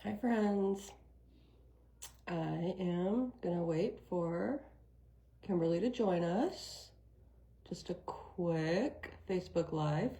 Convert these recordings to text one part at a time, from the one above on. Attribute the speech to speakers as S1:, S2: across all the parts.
S1: Hi, friends. I am going to wait for Kimberly to join us. Just a quick Facebook Live.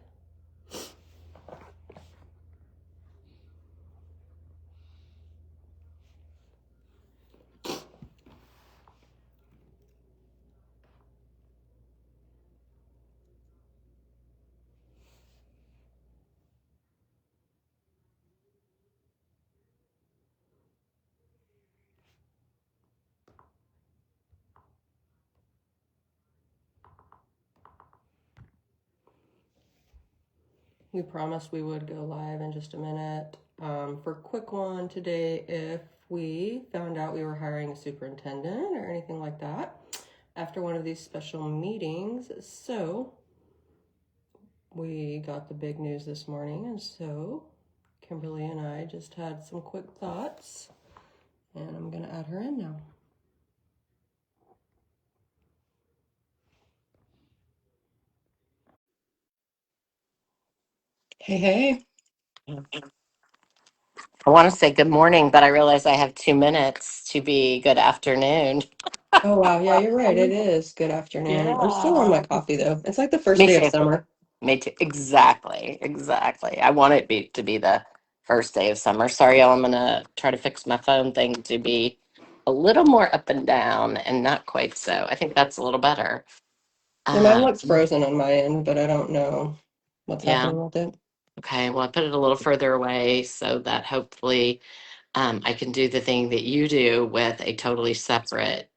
S1: We promised we would go live in just a minute. For a quick one today, if we found out we were hiring a superintendent or anything like that after one of these special meetings. So we got the big news this morning, and so Kimberly and I just had some quick thoughts, and I'm going to add her in now. Hey, hey.
S2: I want to say good morning, but I realize I have 2 minutes to be good afternoon.
S1: Oh, wow. Yeah, you're right. It is. Good afternoon. I'm still on my
S2: Yeah.
S1: coffee, though. It's like the first
S2: Me
S1: day of
S2: too.
S1: summer.
S2: Me too. Exactly. Exactly. I want to be the first day of summer. Sorry, y'all. I'm gonna try to fix my phone thing to be a little more up and down and not quite so. I think that's a little better.
S1: Yeah, mine
S2: Uh,
S1: looks frozen on my end, but I don't know what's
S2: yeah.
S1: happening with it.
S2: Okay. Well, I put it a little further away so that hopefully I can do the thing that you do with a totally separate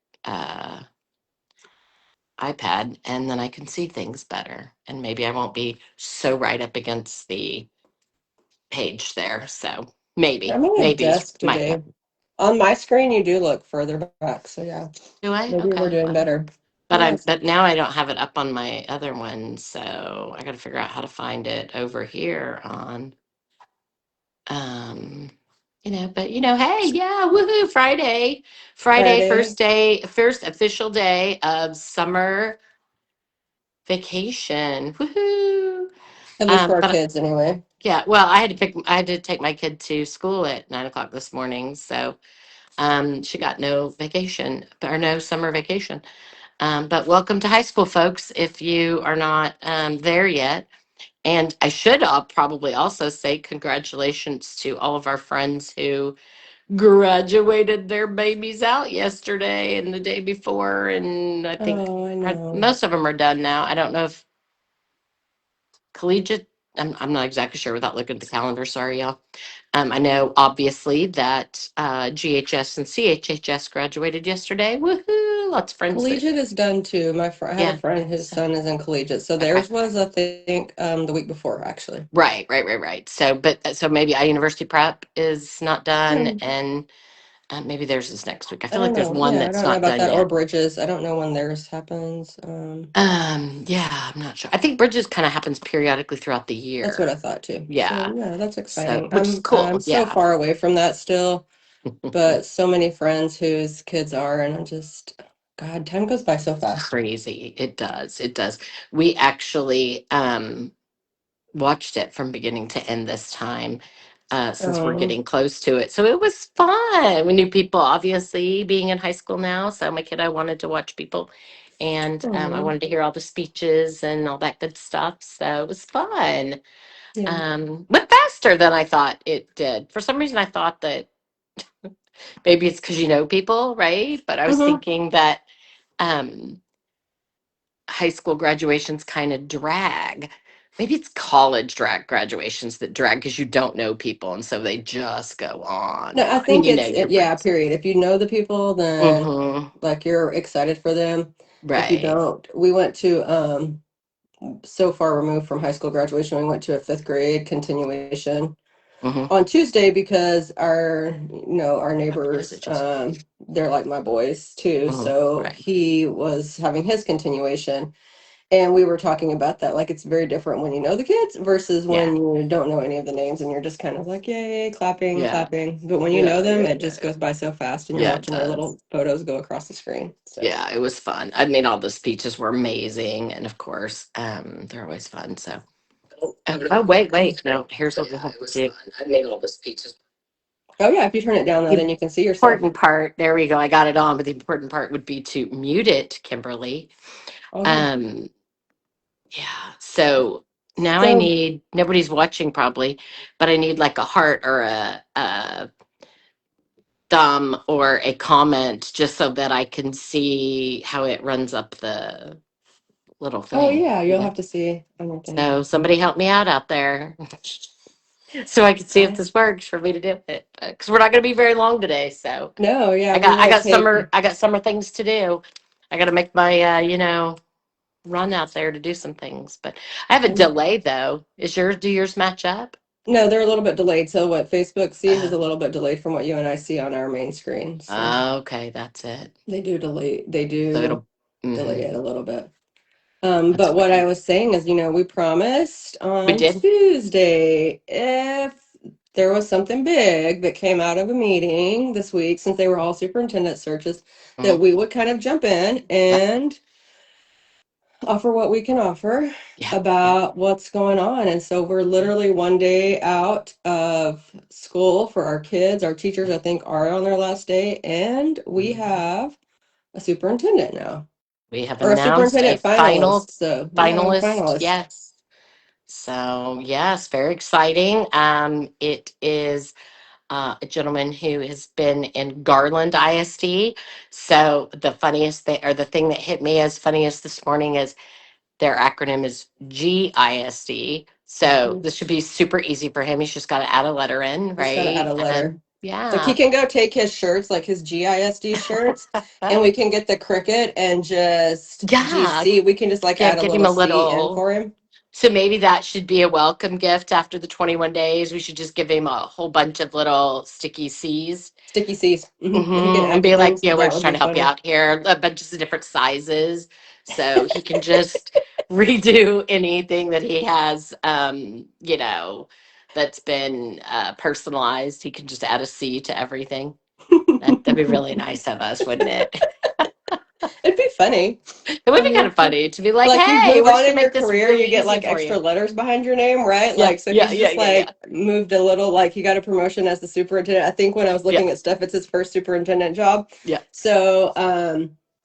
S2: iPad, and then I can see things better. And maybe I won't be so right up against the page there. So
S1: I'm at a
S2: maybe
S1: desk
S2: might help.
S1: today. On my screen, you do look further back. So, yeah,
S2: Do I?
S1: maybe we're
S2: Okay.
S1: doing
S2: Well,
S1: better. Who knows?
S2: but now I don't have it up on my other one, so I got to figure out how to find it over here on um but hey, yeah, woohoo, Friday,
S1: Friday,
S2: first official day of summer vacation. Woohoo.
S1: at least for our
S2: But
S1: kids, anyway.
S2: yeah, well, I had to take my kid to school at 9 o'clock this morning. So she got no vacation or no summer vacation. But welcome to high school, folks, if you are not there yet. And I should probably also say congratulations to all of our friends who graduated their babies out yesterday and the day before. And I think
S1: Oh, I know.
S2: most of them are done now. I don't know if collegiate, I'm not exactly sure without looking at the calendar. Sorry, y'all. I know obviously that GHS and CHHS graduated yesterday. Woohoo! Lots of friends that,
S1: Collegiate is done too. I have a
S2: yeah.
S1: friend whose
S2: So,
S1: son is in collegiate. So
S2: okay.
S1: theirs was, I think, the week before, actually.
S2: Right. So, so maybe I University Prep is not done,
S1: Hmm.
S2: and maybe theirs is next week. I
S1: I
S2: feel
S1: don't
S2: like there's
S1: know.
S2: one
S1: Yeah, I
S2: that's
S1: don't know
S2: not
S1: about
S2: done
S1: that. Or
S2: yet.
S1: Bridges. I don't know when theirs happens.
S2: Yeah, I'm not sure. I think Bridges kind of happens periodically throughout the
S1: That's what I
S2: year.
S1: thought too. So
S2: Yeah.
S1: yeah, that's
S2: So,
S1: exciting.
S2: which is
S1: I'm
S2: cool.
S1: so
S2: Yeah.
S1: far away from that still, but so many friends whose kids are, and I just, God, time goes by so fast.
S2: Crazy. It does. It does. We actually watched it from beginning to end this time, since we're
S1: Um,
S2: getting close to it. So it was fun. We knew people, obviously, being in high school now. So my kid, I wanted to watch people, and I
S1: oh,
S2: wanted to hear all the speeches and all that good stuff. So it was fun.
S1: yeah.
S2: Went faster than I thought it did. For some reason, I thought that maybe it's because you know people, right? But I was
S1: Hmm.
S2: thinking that um, high school graduations kind of drag. Maybe it's college graduations that drag because you don't know people, and so they just go on
S1: No,
S2: and
S1: I
S2: on. I mean,
S1: think
S2: you know
S1: it's
S2: your
S1: yeah,
S2: friends.
S1: period. If you know the people, then
S2: Mm-hmm.
S1: like you're excited for them. If you
S2: Right.
S1: don't, we went to so far removed from high school graduation, we went to a fifth grade continuation
S2: Mm-hmm.
S1: on Tuesday because our
S2: Happy
S1: neighbors,
S2: messages.
S1: they're like my boys too.
S2: Mm-hmm.
S1: So
S2: Right.
S1: he was having his continuation, and we were talking about that. Like it's very different when you know the kids versus
S2: Yeah.
S1: when you don't know any of the names and you're just kind of like, yay, clapping,
S2: Yeah.
S1: clapping. But when you know
S2: Yeah.
S1: them,
S2: Yeah.
S1: it
S2: Yeah.
S1: just goes by so fast and you're
S2: Yeah. It
S1: watching their
S2: does.
S1: little photos go across the screen. So,
S2: Yeah. It was fun. I mean, all the speeches were amazing, and of course, they're always fun. So. Oh, wait. No, here's what we'll have to do.
S1: Oh yeah, if you turn it down though,
S2: The
S1: then you can see yourself.
S2: important part, there we go. I got it on, but the important part would be to mute it, Kimberly.
S1: Oh yeah.
S2: Um, yeah. So now I
S1: So
S2: need, nobody's watching probably, but I need like a heart or a thumb or a comment just so that I can see how it runs up the little
S1: oh
S2: thing.
S1: yeah,
S2: You
S1: you'll
S2: know?
S1: have to see on your thing.
S2: So somebody help me out there. So I can see if
S1: I
S2: this works for me to do it. Because we're not going to be very long today. So
S1: no, yeah,
S2: I
S1: we
S2: got I
S1: might
S2: got
S1: take.
S2: summer things to do. I got to make my run out there to do some things. But I have a delay though. Do yours match up?
S1: No, they're a little bit delayed. So what Facebook sees is
S2: Uh,
S1: a little bit delayed from what you and I see on our main screen. So
S2: okay, that's it.
S1: they do delay. They
S2: So
S1: do
S2: it'll.
S1: delay
S2: Hmm.
S1: it a little bit.
S2: That's
S1: But what I
S2: fine.
S1: was saying is, we promised
S2: We
S1: on
S2: did.
S1: Tuesday if there was something big that came out of a meeting this week, since they were all superintendent searches, that
S2: Mhm.
S1: we would kind of jump in
S2: Yep.
S1: and offer what we can offer
S2: Yeah. Yeah.
S1: about what's going on. And so we're
S2: Yeah.
S1: literally one day out of school for our kids. Our teachers, I think, are on their last day, and we
S2: Mhm.
S1: have a superintendent now,
S2: We have
S1: or a
S2: announced a
S1: superintendent
S2: final
S1: finalist. So yeah, we're
S2: finalist.
S1: finalists.
S2: Yes. So yes, very exciting. It is a gentleman who has been in Garland ISD. So the funniest thing, or the thing that hit me as funniest this morning, is their acronym is GISD. So
S1: Mhm.
S2: this should be super easy for him. He's just got to add a letter in,
S1: Just got to add
S2: right?
S1: a letter. Like he
S2: Yeah.
S1: can go take his shirts, like his GISD shirts, and we can get the cricket and just
S2: Yeah.
S1: GC. We can just like
S2: Yeah.
S1: add a
S2: Get him
S1: little
S2: a
S1: C in
S2: little.
S1: for him.
S2: So maybe that should be a welcome gift after the 21 days. We should just give him a whole bunch of little sticky C's.
S1: Sticky C's. He can
S2: And
S1: add
S2: be like,
S1: things.
S2: yeah, we're
S1: That
S2: just
S1: would
S2: trying
S1: be
S2: to help you
S1: funny.
S2: out here. A bunch of different sizes. So he can just redo anything that he has, that's been personalized. He can just add a C to everything. That'd be really nice of us, wouldn't it?
S1: It'd be funny.
S2: It would
S1: I
S2: be kind
S1: mean,
S2: of funny to be like,
S1: like you
S2: hey,
S1: move
S2: we're
S1: on
S2: just
S1: in
S2: gonna
S1: your
S2: make this
S1: career, you
S2: really
S1: get
S2: easy
S1: like
S2: for
S1: extra
S2: you.
S1: letters behind your name, right?
S2: Yeah,
S1: Like, so
S2: yeah,
S1: he's
S2: yeah,
S1: just
S2: yeah, yeah,
S1: like moved a little, like he got a promotion as the superintendent. I think when I was
S2: yeah,
S1: looking at stuff, it's his first superintendent job.
S2: yeah.
S1: So,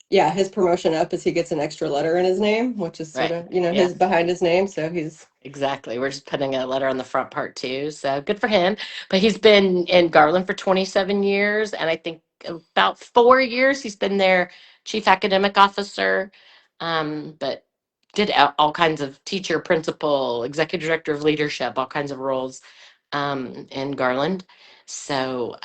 S1: yeah, his promotion up is he gets an extra letter in his name, which is sort
S2: Right.
S1: of,
S2: Yeah.
S1: his behind his name. So he's,
S2: Exactly. We're just putting a letter on the front part too. So good for him. But he's been in Garland for 27 years. And I think about 4 years he's been their chief academic officer. But did all kinds of teacher, principal, executive director of leadership, all kinds of roles in Garland. So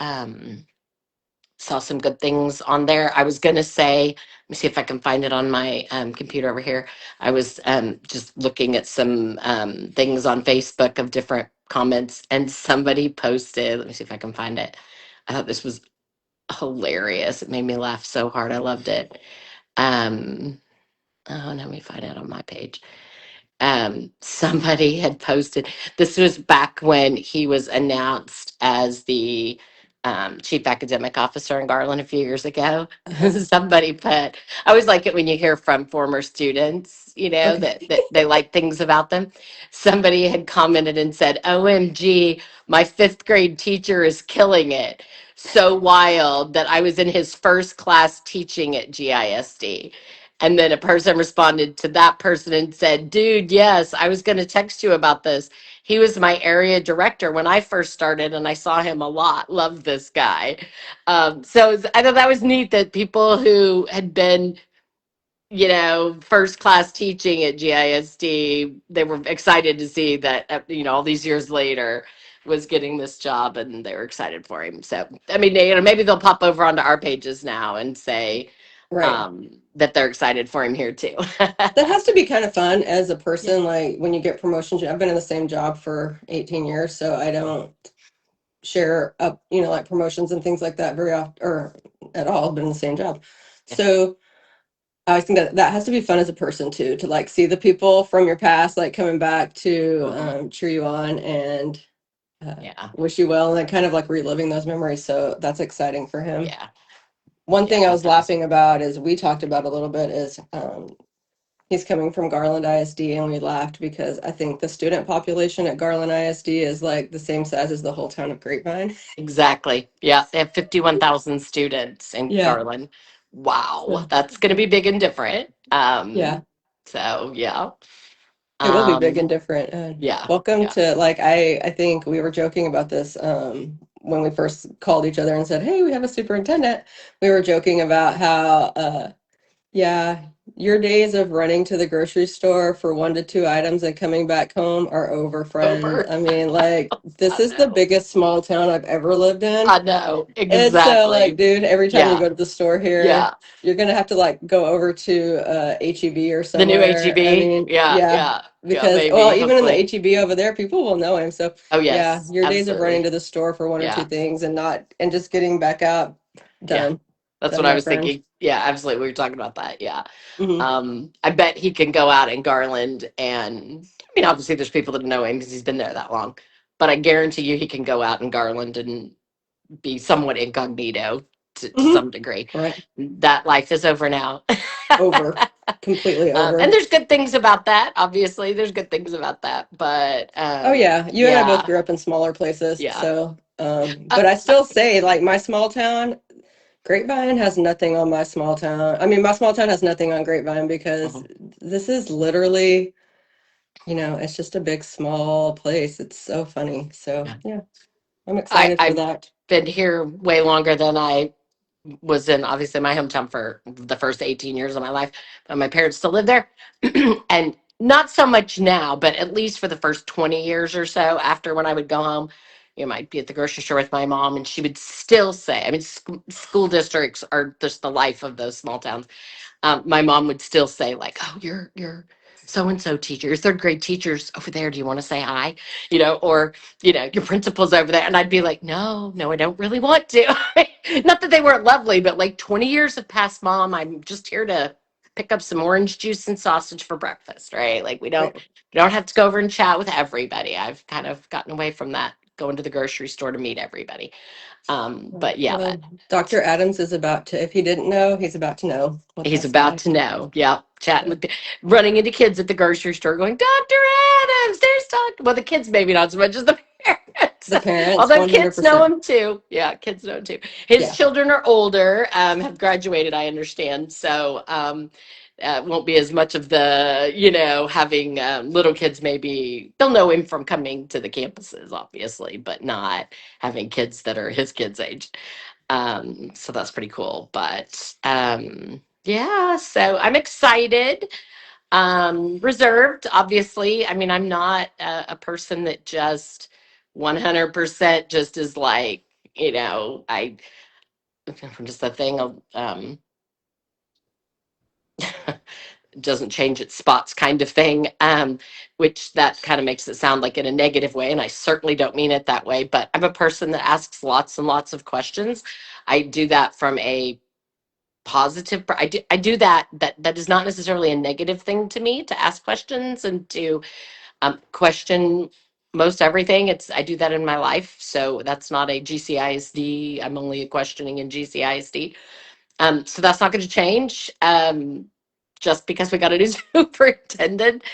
S2: saw some good things on there. I was going to say, let me see if I can find it on my computer over here. I was just looking at some things on Facebook of different comments, and somebody posted, let me see if I can find it. I thought this was hilarious. It made me laugh so hard. I loved it. Um, oh, let me find it on my page. Somebody had posted, this was back when he was announced as the chief academic officer in Garland a few years ago.
S1: uh-huh.
S2: Somebody put, I always like it when you hear from former students,
S1: Okay.
S2: that they like things about them. Somebody had commented and said, OMG, my fifth grade teacher is killing it. So wild that I was in his first class teaching at GISD. And then a person responded to that person and said, dude, yes, I was going to text you about this. He was my area director when I first started, and I saw him a lot. Love this guy. I thought that was neat that people who had been, first class teaching at GISD, they were excited to see that, all these years later was getting this job and they were excited for him. So, I mean, maybe they'll pop over onto our pages now and say,
S1: Right.
S2: that they're excited for him here too.
S1: That has to be kind of fun as a
S2: Yeah.
S1: person, like when you get promotions. I've been in the same job for 18 years, so I don't share up, like promotions and things like that very often or at all, been in the same job.
S2: Yeah.
S1: So I think that that has to be fun as a person too, to like see the people from your past, like coming back to
S2: Hmm.
S1: cheer you on and
S2: Yeah.
S1: wish you well, and then kind of like reliving those memories. So that's exciting for him.
S2: Yeah.
S1: One
S2: Yeah.
S1: thing I
S2: I
S1: was
S2: thought it was
S1: laughing about is we talked about a little bit is he's coming from Garland ISD, and we laughed because I think the student population at Garland ISD is like the same size as the whole town of Grapevine.
S2: Exactly. Yeah, they have 51,000 students in
S1: Yeah.
S2: Garland. Wow,
S1: So,
S2: that's going to be big and different.
S1: yeah.
S2: So yeah.
S1: It will be big and
S2: Um,
S1: different.
S2: yeah,
S1: Welcome
S2: yeah.
S1: to like I think we were joking about this when we first called each other and said, "Hey, we have a superintendent." We were joking about how yeah, your days of running to the grocery store for 1 to 2 items and coming back home are over, friend.
S2: Over.
S1: I mean, like this
S2: I
S1: is the
S2: know.
S1: biggest small town I've ever lived in.
S2: I know.
S1: And so, like,
S2: Exactly.
S1: dude, every time you
S2: Yeah.
S1: go to the store here,
S2: Yeah.
S1: you're gonna have to like go over to HEB or
S2: The new
S1: somewhere. I
S2: HEB.
S1: mean,
S2: Yeah,
S1: yeah,
S2: yeah, yeah,
S1: because
S2: maybe,
S1: well, even in the
S2: hopefully.
S1: HEB over there, people will know him. So,
S2: Oh,
S1: yeah,
S2: yes,
S1: your days of running
S2: absolutely.
S1: to the store for 1 or 2 things and not and just getting back out,
S2: Yeah,
S1: done,
S2: that's what
S1: done,
S2: I
S1: my
S2: was
S1: friend.
S2: thinking. Yeah, absolutely. We were talking about that. Yeah.
S1: Hmm.
S2: I bet he can go out in Garland and, I mean, obviously there's people that know him because he's been there that long, but I guarantee you he can go out in Garland and be somewhat incognito to
S1: Hmm.
S2: some degree.
S1: Right.
S2: That life is over now.
S1: Over. Completely
S2: And
S1: over.
S2: there's good things about that. Obviously, there's good things about that, but
S1: Oh yeah, you and I both
S2: yeah,
S1: grew up in smaller places,
S2: yeah.
S1: so
S2: Uh,
S1: but I still say like my small town, Grapevine has nothing on my small town. I mean, my small town has nothing on Grapevine because
S2: mhm.
S1: this is literally, it's just a big small place. It's so funny. So, yeah, I'm excited for
S2: I've
S1: that.
S2: been here way longer than I was in obviously my hometown for the first 18 years of my life, but my parents still live there. And not so much now, but at least for the first 20 years or so after when I would go home, you might be at the grocery store with my mom and she would still say, I mean, school districts are just the life of those small towns. My mom would still say like, "Oh, you're so and so teacher, your third grade teacher's over there. Do you want to say hi?" Or your principal's over there, and I'd be like, "No, no, I don't really want to." Not that they weren't lovely, but like 20 years have passed, Mom. I'm just here to pick up some orange juice and sausage for breakfast, right? Like
S1: Right.
S2: we don't have to go over and chat with everybody. I've kind of gotten away from that, going to the grocery store to meet everybody. But yeah,
S1: Well, Dr. Adams is about to, if he didn't know, he's about to know what
S2: he's
S1: that's
S2: about to
S1: like.
S2: know. Yeah. Chatting
S1: Yeah.
S2: with, running into kids at the grocery store going, Dr. Adams, there's Dr. Well, the kids, maybe not so much as the parents.
S1: The parents,
S2: Although kids know
S1: 100%.
S2: him too. Yeah, kids know him too. His
S1: Yeah.
S2: children are older, have graduated, I understand. So, won't be as much of the, having little kids maybe, they'll know him from coming to the campuses, obviously, but not having kids that are his kids' age. So that's pretty cool. But yeah, so I'm excited. Reserved, obviously. I mean, I'm not a person that just 100% just is like, I just a thing of doesn't change its spots kind of thing, which that kind of makes it sound like in a negative way. And I certainly don't mean it that way, but I'm a person that asks lots and lots of questions. I do that from a positive. I do that is not necessarily a negative thing to me, to ask questions and to question most everything. I do that in my life, so that's not a GCISD. I'm only a questioning in GCISD. So that's not going to change. Just because we got a new superintendent,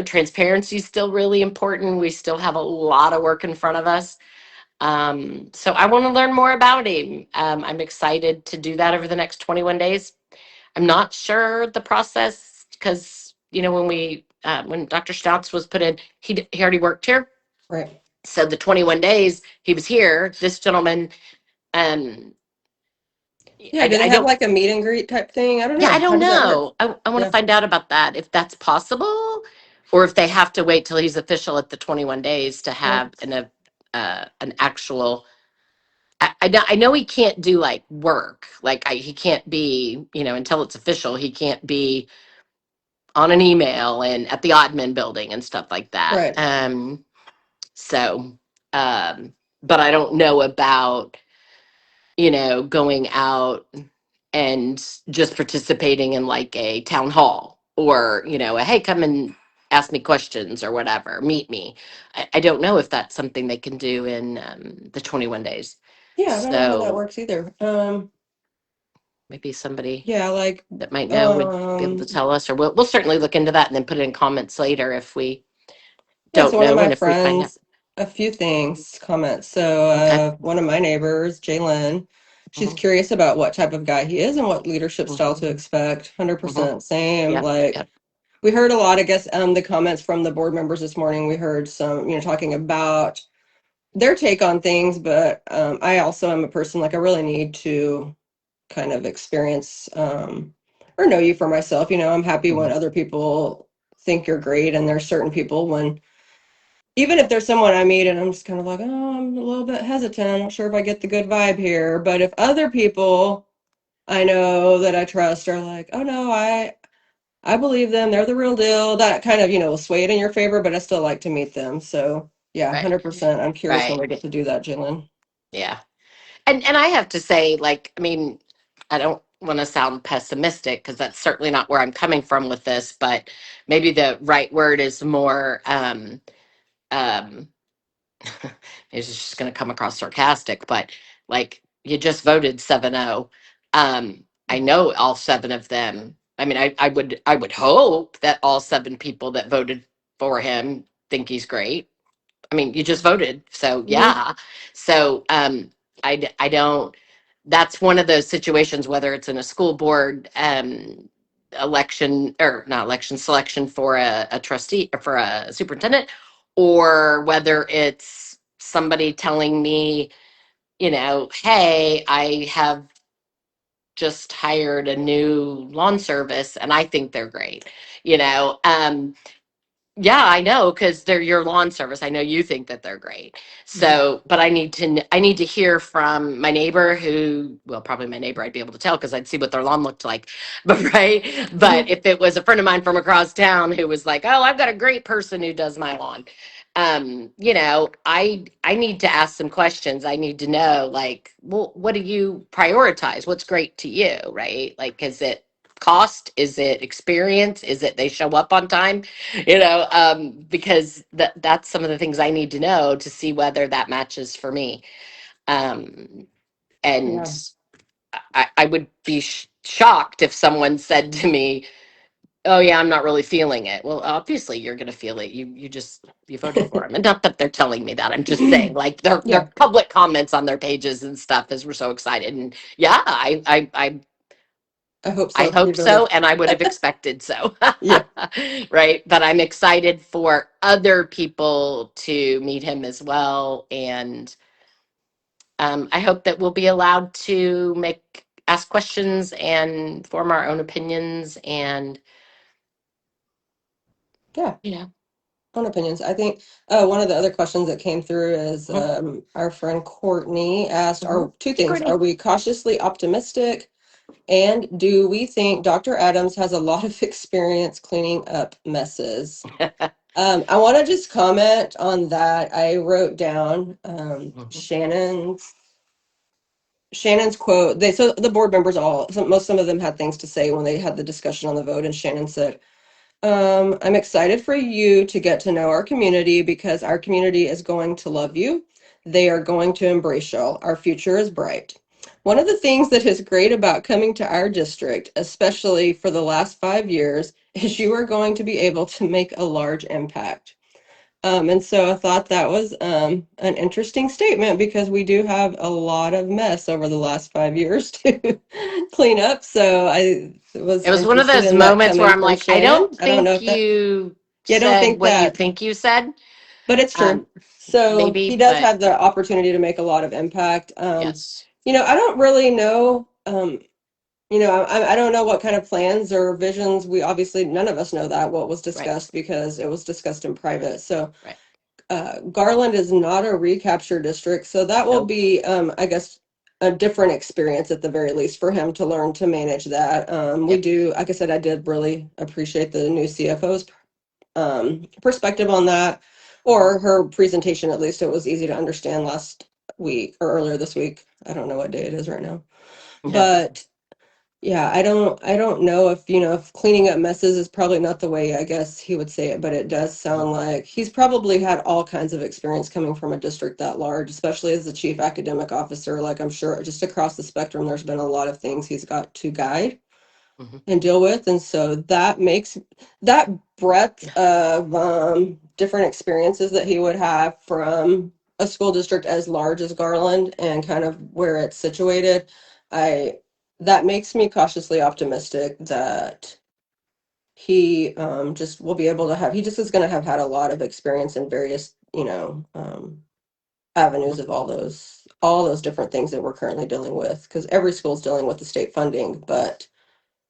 S2: transparency is still really important. We still have a lot of work in front of us. So I want to learn more about him. I'm excited to do that over the next 21 days. I'm not sure the process because, when Dr. Stouts was put in, he already worked here.
S1: Right.
S2: So the 21 days he was here, this gentleman, um,
S1: Yeah. Do they
S2: I
S1: have
S2: don't,
S1: like a meet and greet type thing? I don't
S2: yeah, I
S1: know. How
S2: don't
S1: does that work?
S2: know. I want to
S1: Yeah.
S2: find out about that, if that's possible, or if they have to wait till he's official at the 21 days to
S1: Right.
S2: have an actual. I know he can't do like work. Like he can't be, until it's official, he can't be on an email and at the admin building and stuff like that.
S1: Right.
S2: So, but I don't know about, going out and just participating in like a town hall or, hey, come and ask me questions or whatever, meet me. I don't know if that's something they can do in the 21 days.
S1: Yeah. I don't know how that
S2: So
S1: works either.
S2: Maybe somebody
S1: Yeah, like
S2: that might know would be able to
S1: um
S2: tell us, or we'll certainly look into that and then put it in comments later if we
S1: yeah,
S2: don't
S1: so one of
S2: know
S1: my
S2: and if we find out.
S1: friends, a few things, comments. So
S2: Okay.
S1: one of my neighbors, Jalen, she's
S2: Hmm.
S1: curious about what type of guy he is and what leadership style
S2: Hmm.
S1: to expect.
S2: Hmm.
S1: 100% same.
S2: Yep.
S1: Like
S2: Yep.
S1: we heard a lot, I guess, the comments from the board members this morning. We heard some, talking about their take on things, but I also am a person like I really need to kind of experience or know you for myself. I'm happy when
S2: Hmm.
S1: other people think you're great, and there's certain people when even if there's someone I meet and I'm just kind of like, oh, I'm a little bit hesitant. I'm not sure if I get the good vibe here. But if other people I know that I trust are like, oh no, I believe them. They're the real deal. That kind of, will sway it in your favor, but I still like to meet them. So yeah,
S2: Right.
S1: 100%. I'm curious when
S2: Right.
S1: we get to do that, Jalen.
S2: Yeah. And I have to say, like, I mean, I don't want to sound pessimistic because that's certainly not where I'm coming from with this, but maybe the right word is more um it's just going to come across sarcastic, but like you just voted 7-0. I know all seven of them. I mean, I would hope that all seven people that voted for him think he's great. I mean, you just voted, so
S1: Hmm.
S2: yeah. So I don't. That's one of those situations, whether it's in a school board election or not election selection for a trustee or for a superintendent, or whether it's somebody telling me, hey, I have just hired a new lawn service and I think they're great. You know, yeah, I know because they're your lawn service. I know you think that they're great. So, but I need to hear from my neighbor who, well, probably my neighbor. I'd be able to tell because I'd see what their lawn looked like. But right, but
S1: Hmm.
S2: if it was a friend of mine from across town who was like, "Oh, I've got a great person who does my lawn," I need to ask some questions. I need to know, like, well, what do you prioritize? What's great to you, right? Like, is it cost? Is it experience? Is it they show up on time? Because that's some of the things I need to know to see whether that matches for me. Um, and
S1: Yeah,
S2: I would be shocked if someone said to me, "Oh yeah, I'm not really feeling it." Well, obviously you're going to feel it. You voted for them, and not that they're telling me that. I'm just saying, like their
S1: yeah.
S2: public comments on their pages and stuff, as we're so excited. And yeah,
S1: I hope
S2: I
S1: so. Be
S2: hope
S1: very.
S2: so, and I would have expected so.
S1: Yeah,
S2: Right. But I'm excited for other people to meet him as well. And I hope that we'll be allowed to ask questions and form our own opinions. And,
S1: yeah.
S2: you know,
S1: Own opinions. I think one of the other questions that came through is
S2: mhm,
S1: our friend Courtney asked,
S2: mhm.
S1: are two
S2: Hey,
S1: things. Are
S2: Courtney.
S1: we cautiously optimistic? And do we think Dr. Adams has a lot of experience cleaning up messes? I want to just comment on that. I wrote down
S2: Mhm.
S1: Shannon's quote. So the board members some of them had things to say when they had the discussion on the vote, and Shannon said, I'm excited for you to get to know our community because our community is going to love you. They are going to embrace y'all. Our future is bright. One of the things that is great about coming to our district, especially for the last 5 years, is you are going to be able to make a large impact. And so I thought that was an interesting statement because we do have a lot of mess over the last 5 years to clean up. So I was
S2: It was one of
S1: interested
S2: those
S1: in that
S2: moments where
S1: coming
S2: I'm
S1: from
S2: like, I
S1: Shannon.
S2: don't
S1: I don't know
S2: think
S1: if that,
S2: you
S1: yeah, I don't
S2: said
S1: think
S2: what you
S1: that,
S2: think you said.
S1: but it's true.
S2: Um,
S1: So he
S2: Maybe,
S1: does
S2: but
S1: have the opportunity to make a lot of impact.
S2: yes.
S1: I don't really know. I don't know what kind of plans or visions. We obviously none of us know that what was
S2: Right.
S1: discussed because it was discussed in private. So
S2: Right.
S1: Garland is not a recapture district, so that will
S2: Nope.
S1: be, I guess, a different experience at the very least for him to learn to manage that. We
S2: Yep.
S1: do, like I said, I did really appreciate the new CFO's perspective on that,
S2: Mhm.
S1: or her presentation. At least it was easy to understand last week or earlier this week. I don't know what day it is right now,
S2: Yeah.
S1: but. Yeah, I don't know if, if cleaning up messes is probably not the way I guess he would say it, but it does sound like he's probably had all kinds of experience coming from a district that large, especially as the chief academic officer. Like I'm sure just across the spectrum, there's been a lot of things he's got to guide
S2: Mhm.
S1: and deal with. And so that makes that breadth
S2: Yeah.
S1: of different experiences that he would have from a school district as large as Garland and kind of where it's situated, I that makes me cautiously optimistic that he just will be able to have he just is going to have had a lot of experience in various avenues of all those different things that we're currently dealing with because every school is dealing with the state funding, but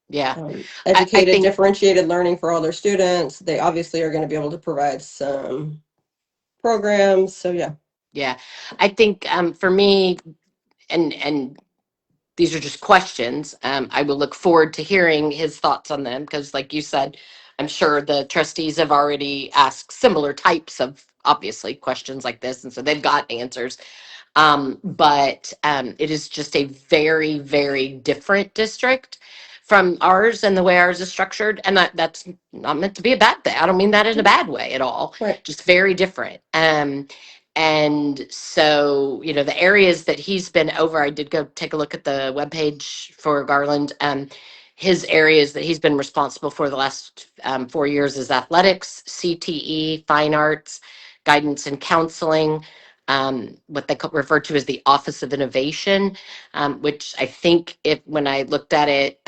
S2: Yeah. I
S1: educated,
S2: think,
S1: differentiated learning for all their students. They obviously are going to be able to provide some programs. So yeah,
S2: yeah, I think for me, and these are just questions. I will look forward to hearing his thoughts on them because, like you said, I'm sure the trustees have already asked similar types of obviously questions like this, and so they've got answers. But it is just a very, very different district from ours and the way ours is structured. And that's not meant to be a bad thing. I don't mean that in a bad way at all,
S1: right.
S2: just very different. And so, the areas that he's been over, I did go take a look at the webpage for Garland. His areas that he's been responsible for the last 4 years is athletics, CTE, fine arts, guidance and counseling, what they refer to as the Office of Innovation, which I think, if when I looked at it,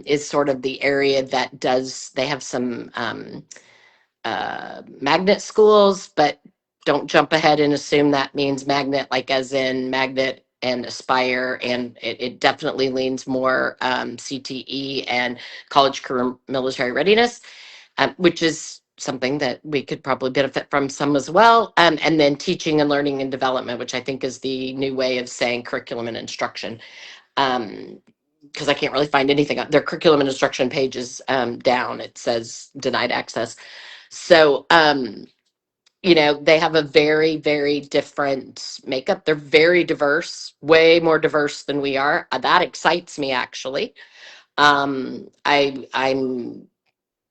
S2: is sort of the area that they have some magnet schools, but don't jump ahead and assume that means magnet, like as in magnet and aspire. And it definitely leans more CTE and college career military readiness, which is something that we could probably benefit from some as well. And then teaching and learning and development, which I think is the new way of saying curriculum and instruction. Because I can't really find anything. Their curriculum and instruction page is down. It says denied access. So, they have a very, very different makeup. They're very diverse, way more diverse than we are. That excites me, actually.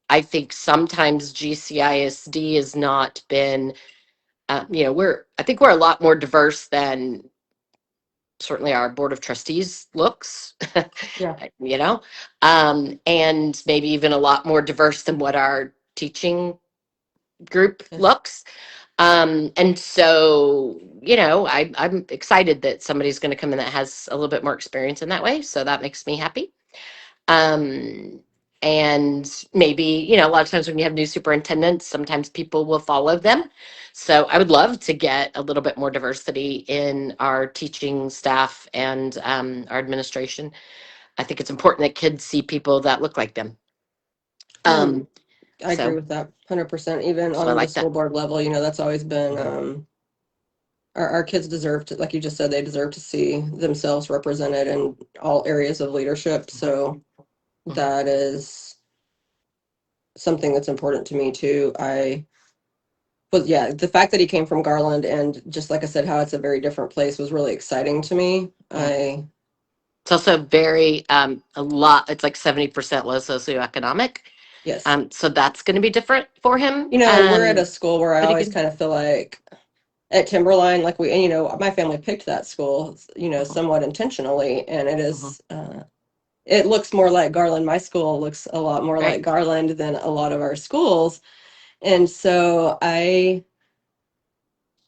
S2: I think sometimes GCISD has not been, I think we're a lot more diverse than certainly our board of trustees looks,
S1: Yeah.
S2: you know, and maybe even a lot more diverse than what our teaching group
S1: Yes.
S2: looks. And so, I'm excited that somebody's going to come in that has a little bit more experience in that way. So that makes me happy. Um, and maybe, a lot of times when you have new superintendents, sometimes people will follow them. So I would love to get a little bit more diversity in our teaching staff and our administration. I think it's important that kids see people that look like them.
S1: Um,
S2: Um,
S1: I agree
S2: so,
S1: with that 100%. Even
S2: so I
S1: on the
S2: like
S1: school
S2: that.
S1: board level, that's always been
S2: Mhm,
S1: our kids deserve to, like you just said, they deserve to see themselves represented in all areas of leadership.
S2: mhm,
S1: So
S2: mhm.
S1: that is something that's important to me too. But yeah, the fact that he came from Garland and just like I said, how it's a very different place was really exciting to me.
S2: Yeah. It's also very, a lot, it's like 70% low socioeconomic.
S1: Yes.
S2: So that's going to be different for him.
S1: And we're at a school where I
S2: But
S1: always
S2: again,
S1: kind of feel like at Timberline, like and my family picked that school,
S2: mhm,
S1: somewhat intentionally, and
S2: mhm,
S1: it looks more like Garland. My school looks a lot more like
S2: right.
S1: Garland than a lot of our schools. And so I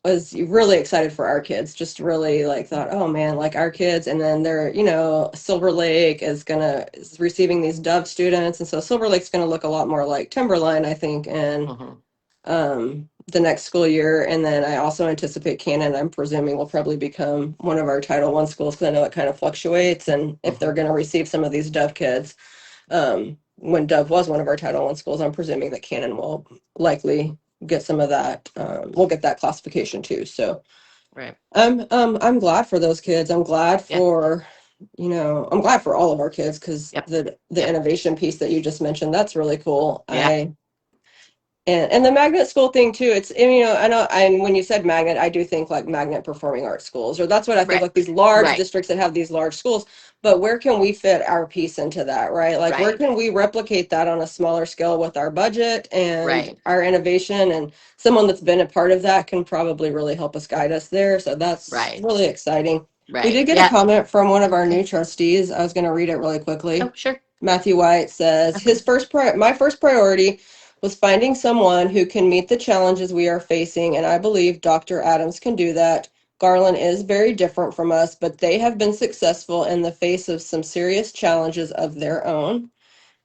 S1: was really excited for our kids, just really like thought, oh man, like our kids. And then they're, Silver Lake is receiving these Dove students. And so Silver Lake's gonna look a lot more like Timberline, I think, and
S2: Mhm,
S1: the next school year. And then I also anticipate Cannon, I'm presuming, will probably become one of our Title I schools because I know it kind of fluctuates. And if they're
S2: mhm,
S1: going to receive some of these Dove kids, when Dove was one of our Title I schools, I'm presuming that Cannon will likely get some of that. We'll get that classification too. So
S2: right.
S1: I'm glad for those kids.
S2: Yeah.
S1: I'm glad for all of our kids because
S2: Yep.
S1: the
S2: Yep.
S1: innovation piece that you just mentioned, that's really cool.
S2: Yeah.
S1: And the magnet school thing too, it's, and, you know, I know, and when you said magnet, I do think like magnet performing arts schools, or that's what I think,
S2: Right,
S1: like these large
S2: right,
S1: districts that have these large schools. But where can we fit our piece into that, right? Like where
S2: right,
S1: can we replicate that on a smaller scale with our budget and
S2: right,
S1: our innovation? And someone that's been a part of that can probably really help us guide us there. So that's
S2: right,
S1: really exciting. We
S2: right.
S1: did get a
S2: Yeah.
S1: comment from one of our
S2: Okay.
S1: new trustees. I was going to read it really
S2: Oh,
S1: quickly.
S2: sure.
S1: Matthew White says
S2: Okay.
S1: my first priority was finding someone who can meet the challenges we are facing, and I believe Dr. Adams can do that. Garland is very different from us, but they have been successful in the face of some serious challenges of their own.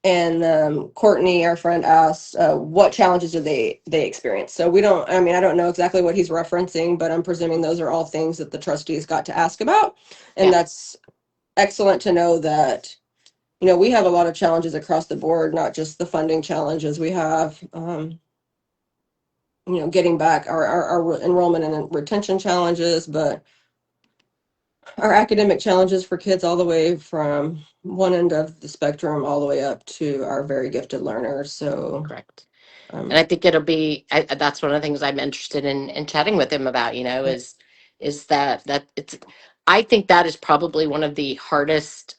S1: And Courtney, our friend, asked, "What challenges do they experience?" So we don't. I mean, I don't know exactly what he's referencing, but I'm presuming those are all things that the trustees got to ask about, and
S2: Yeah.
S1: that's excellent to know that, you know, we have a lot of challenges across the board, not just the funding challenges. We have, you know, getting back our enrollment and retention challenges, but our academic challenges for kids all the way from one end of the spectrum all the way up to our very gifted learners. So,
S2: Correct. And
S1: um,
S2: I think it'll be, that's one of the things I'm interested in chatting with him about,
S1: right.
S2: is that it's, I think that is probably one of the hardest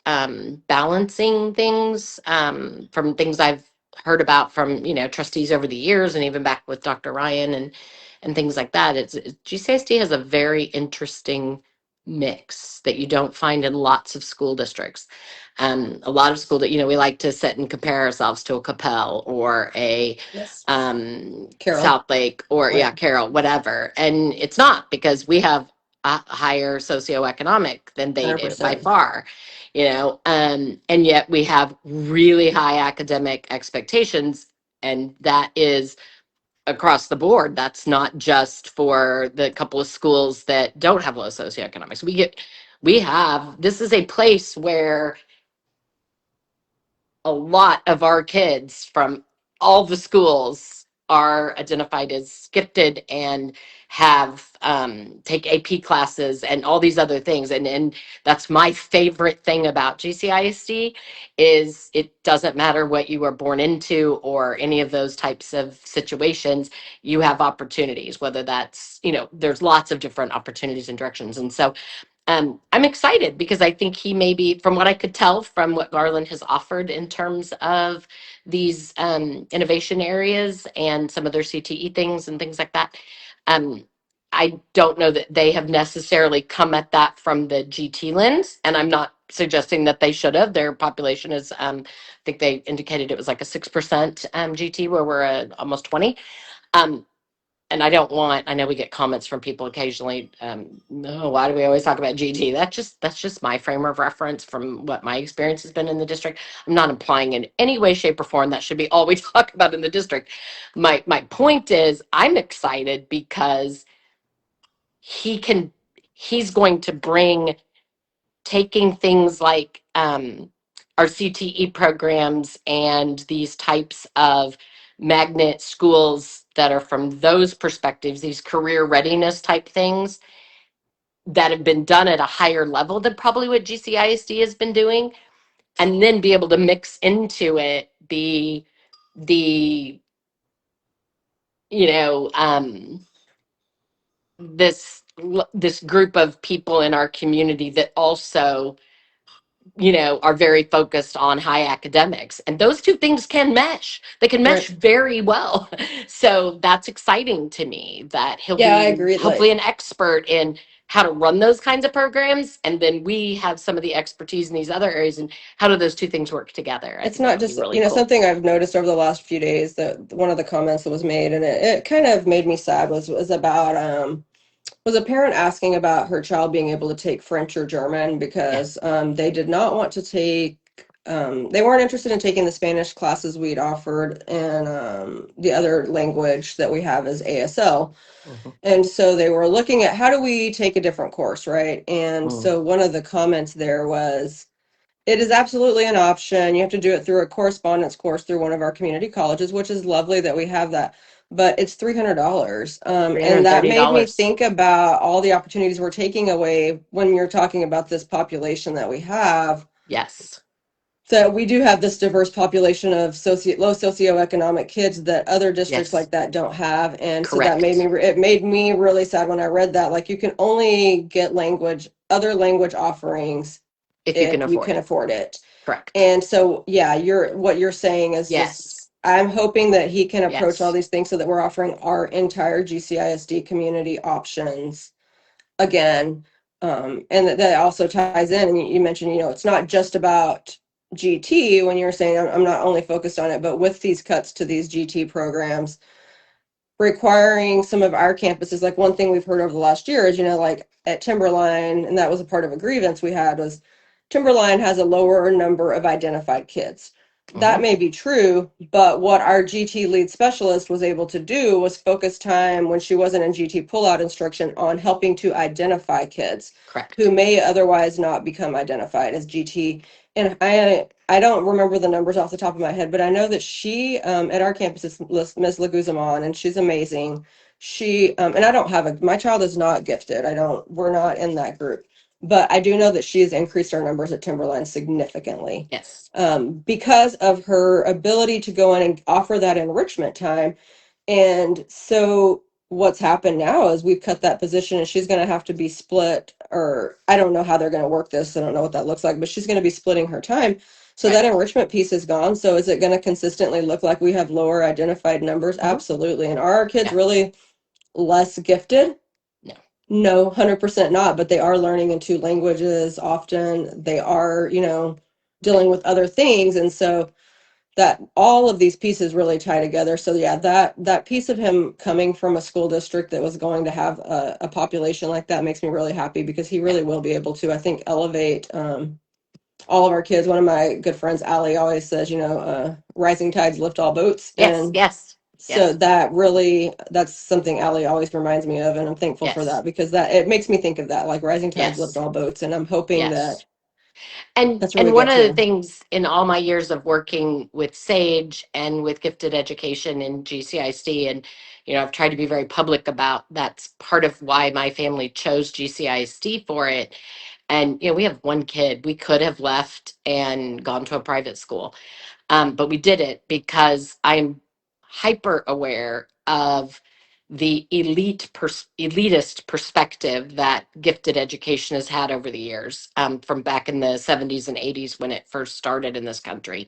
S2: balancing things from things I've heard about from, trustees over the years and even back with Dr. Ryan and things like that. GCISD has a very interesting mix that you don't find in lots of school districts. A lot of school that, we like to sit and compare ourselves to a Capel or a
S1: Yes. Carol.
S2: South Lake or
S1: Right.
S2: yeah, Carroll, whatever. And it's not because we have a higher socioeconomic than they do by
S1: 100%.
S2: far, and yet we have really high academic expectations. And that is across the board. That's not just for the couple of schools that don't have low socioeconomics. This is a place where a lot of our kids from all the schools are identified as gifted and have take AP classes and all these other things. And that's my favorite thing about GCISD is it doesn't matter what you were born into or any of those types of situations. You have opportunities, whether that's, there's lots of different opportunities and directions. And so I'm excited because I think he may be, from what I could tell from what Garland has offered in terms of these innovation areas and some of their CTE things and things like that. Um, I don't know that they have necessarily come at that from the GT lens, and I'm not suggesting that they should have. Their population is, I think they indicated it was like a 6% GT, where we're at almost 20. Um, and I know we get comments from people occasionally, no, why do we always talk about GT? That's just my frame of reference from what my experience has been in the district. I'm not implying in any way, shape, or form that should be all we talk about in the district. My point is I'm excited because he can he's going to bring taking things like our CTE programs and these types of magnet schools that are from those perspectives, these career readiness type things that have been done at a higher level than probably what GCISD has been doing, and then be able to mix into it the you know this group of people in our community that also are very focused on high academics, and those two things can mesh. They can
S1: Right.
S2: mesh very well. So that's exciting to me that he'll
S1: Yeah, I
S2: be
S1: agree.
S2: hopefully
S1: Like,
S2: an expert in how to run those kinds of programs, and then we have some of the expertise in these other areas, and how do those two things work together. I
S1: it's
S2: think that
S1: not
S2: would be
S1: just,
S2: really
S1: you know,
S2: cool.
S1: something I've noticed over the last few days that one of the comments that was made, and it kind of made me sad, was about was a parent asking about her child being able to take French or German
S2: Yeah.
S1: because they did not want to take, they weren't interested in taking the Spanish classes we'd offered, and the other language that we have is ASL.
S2: Mhm.
S1: And so they were looking at how do we take a different course, right? And
S2: Mm.
S1: so one of the comments there was, it is absolutely an option. You have to do it through a correspondence course through one of our community colleges, which is lovely that we have that, but it's $300. And that made me
S2: $330.
S1: think about all the opportunities we're taking away when you're talking about this population that we have
S2: Yes.
S1: So we do have this diverse population of low socioeconomic kids that other districts
S2: Yes,
S1: like that don't have, and so that made me
S2: correct.
S1: it made me really sad when I read that. Like you can only get other language offerings
S2: If you
S1: if
S2: can
S1: you
S2: afford
S1: can
S2: it.
S1: afford it.
S2: Correct.
S1: And so yeah, what you're saying is just
S2: Yes.
S1: I'm hoping that he can approach all
S2: Yes.
S1: these things so that we're offering our entire GCISD community options again. And that also ties in, and you mentioned, it's not just about GT when you're saying I'm not only focused on it, but with these cuts to these GT programs, requiring some of our campuses, like one thing we've heard over the last year is, like at Timberline, and that was a part of a grievance we had, was Timberline has a lower number of identified kids. That
S2: Hmm.
S1: may be true, but what our GT lead specialist was able to do was focus time when she wasn't in GT pullout instruction on helping to identify kids who
S2: Correct.
S1: may otherwise not become identified as GT. And I don't remember the numbers off the top of my head, but I know that she at our campus is Miss Laguzamon, and she's amazing. She and I don't have my child is not gifted. We're not in that group, but I do know that she has increased our numbers at Timberline significantly
S2: Yes.
S1: because of her ability to go in and offer that enrichment time. And so what's happened now is we've cut that position, and she's going to have to be split, or I don't know how they're going to work this. I don't know what that looks like, but she's going to be splitting her time. So
S2: Right.
S1: that enrichment piece is gone. So is it going to consistently look like we have lower identified numbers?
S2: Hmm.
S1: Absolutely. And are our kids
S2: Yeah.
S1: really less gifted?
S2: No.
S1: No, 100% not, but they are learning in two languages often. They are, dealing with other things. And so that all of these pieces really tie together. So yeah, that piece of him coming from a school district that was going to have a population like that makes me really happy, because he
S2: Yeah.
S1: really will be able to, I think, elevate all of our kids. One of my good friends, Allie, always says, rising tides lift all boats.
S2: Yes.
S1: And
S2: Yes.
S1: so
S2: Yes.
S1: that's something Allie always reminds me of. And I'm thankful for
S2: Yes.
S1: that, because that it makes me think of that, like rising tides lift
S2: Yes.
S1: all boats. And I'm hoping
S2: Yes.
S1: that
S2: And
S1: that's where we
S2: and
S1: get
S2: one of the
S1: to.
S2: things in all my years of working with Sage and with gifted education in GCISD, and I've tried to be very public about that's part of why my family chose GCISD for it. And we have one kid. We could have left and gone to a private school, but we did it because I'm hyper aware of the elitist perspective that gifted education has had over the years, from back in the 70s and 80s when it first started in this country.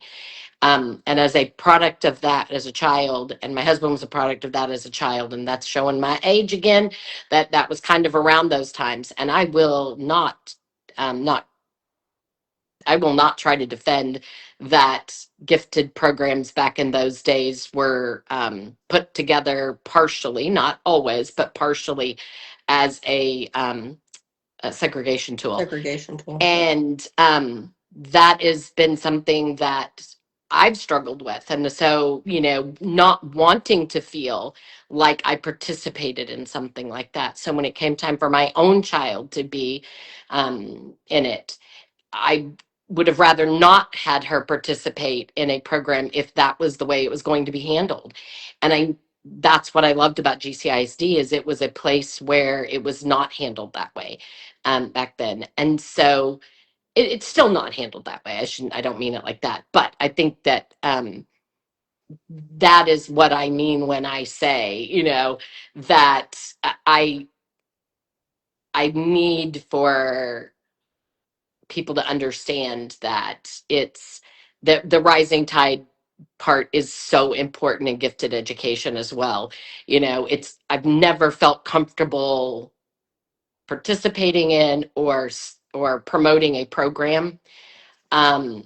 S2: And as a product of that as a child, and my husband was a product of that as a child, and that's showing my age again, that was kind of around those times. And I will not I will not try to defend that gifted programs back in those days were put together partially, not always, but partially as a segregation tool.
S1: Segregation tool. Yeah.
S2: And that has been something that I've struggled with. And so, not wanting to feel like I participated in something like that. So when it came time for my own child to be in it, I would have rather not had her participate in a program if that was the way it was going to be handled. And that's what I loved about GCISD, is it was a place where it was not handled that way back then. And so it's still not handled that way. I don't mean it like that, but I think that that is what I mean when I say, that I I need for people to understand that it's the rising tide part is so important in gifted education as well. It's I've never felt comfortable participating in or promoting a program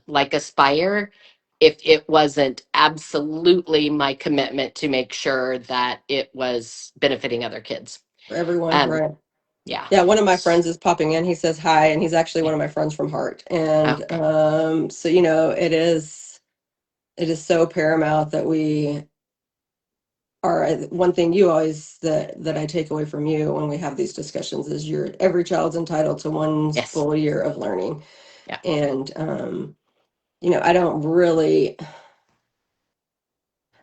S2: like Aspire if it wasn't absolutely my commitment to make sure that it was benefiting other kids.
S1: For everyone,
S2: um
S1: right?
S2: yeah.
S1: Yeah, one of my friends is popping in. He says hi, and he's actually
S2: Yeah.
S1: one of my friends from Heart. And
S2: Okay.
S1: so it is so paramount that we are. One thing you always that I take away from you when we have these discussions is every child's entitled to one
S2: Yes.
S1: full year of learning.
S2: Yeah.
S1: And I don't really.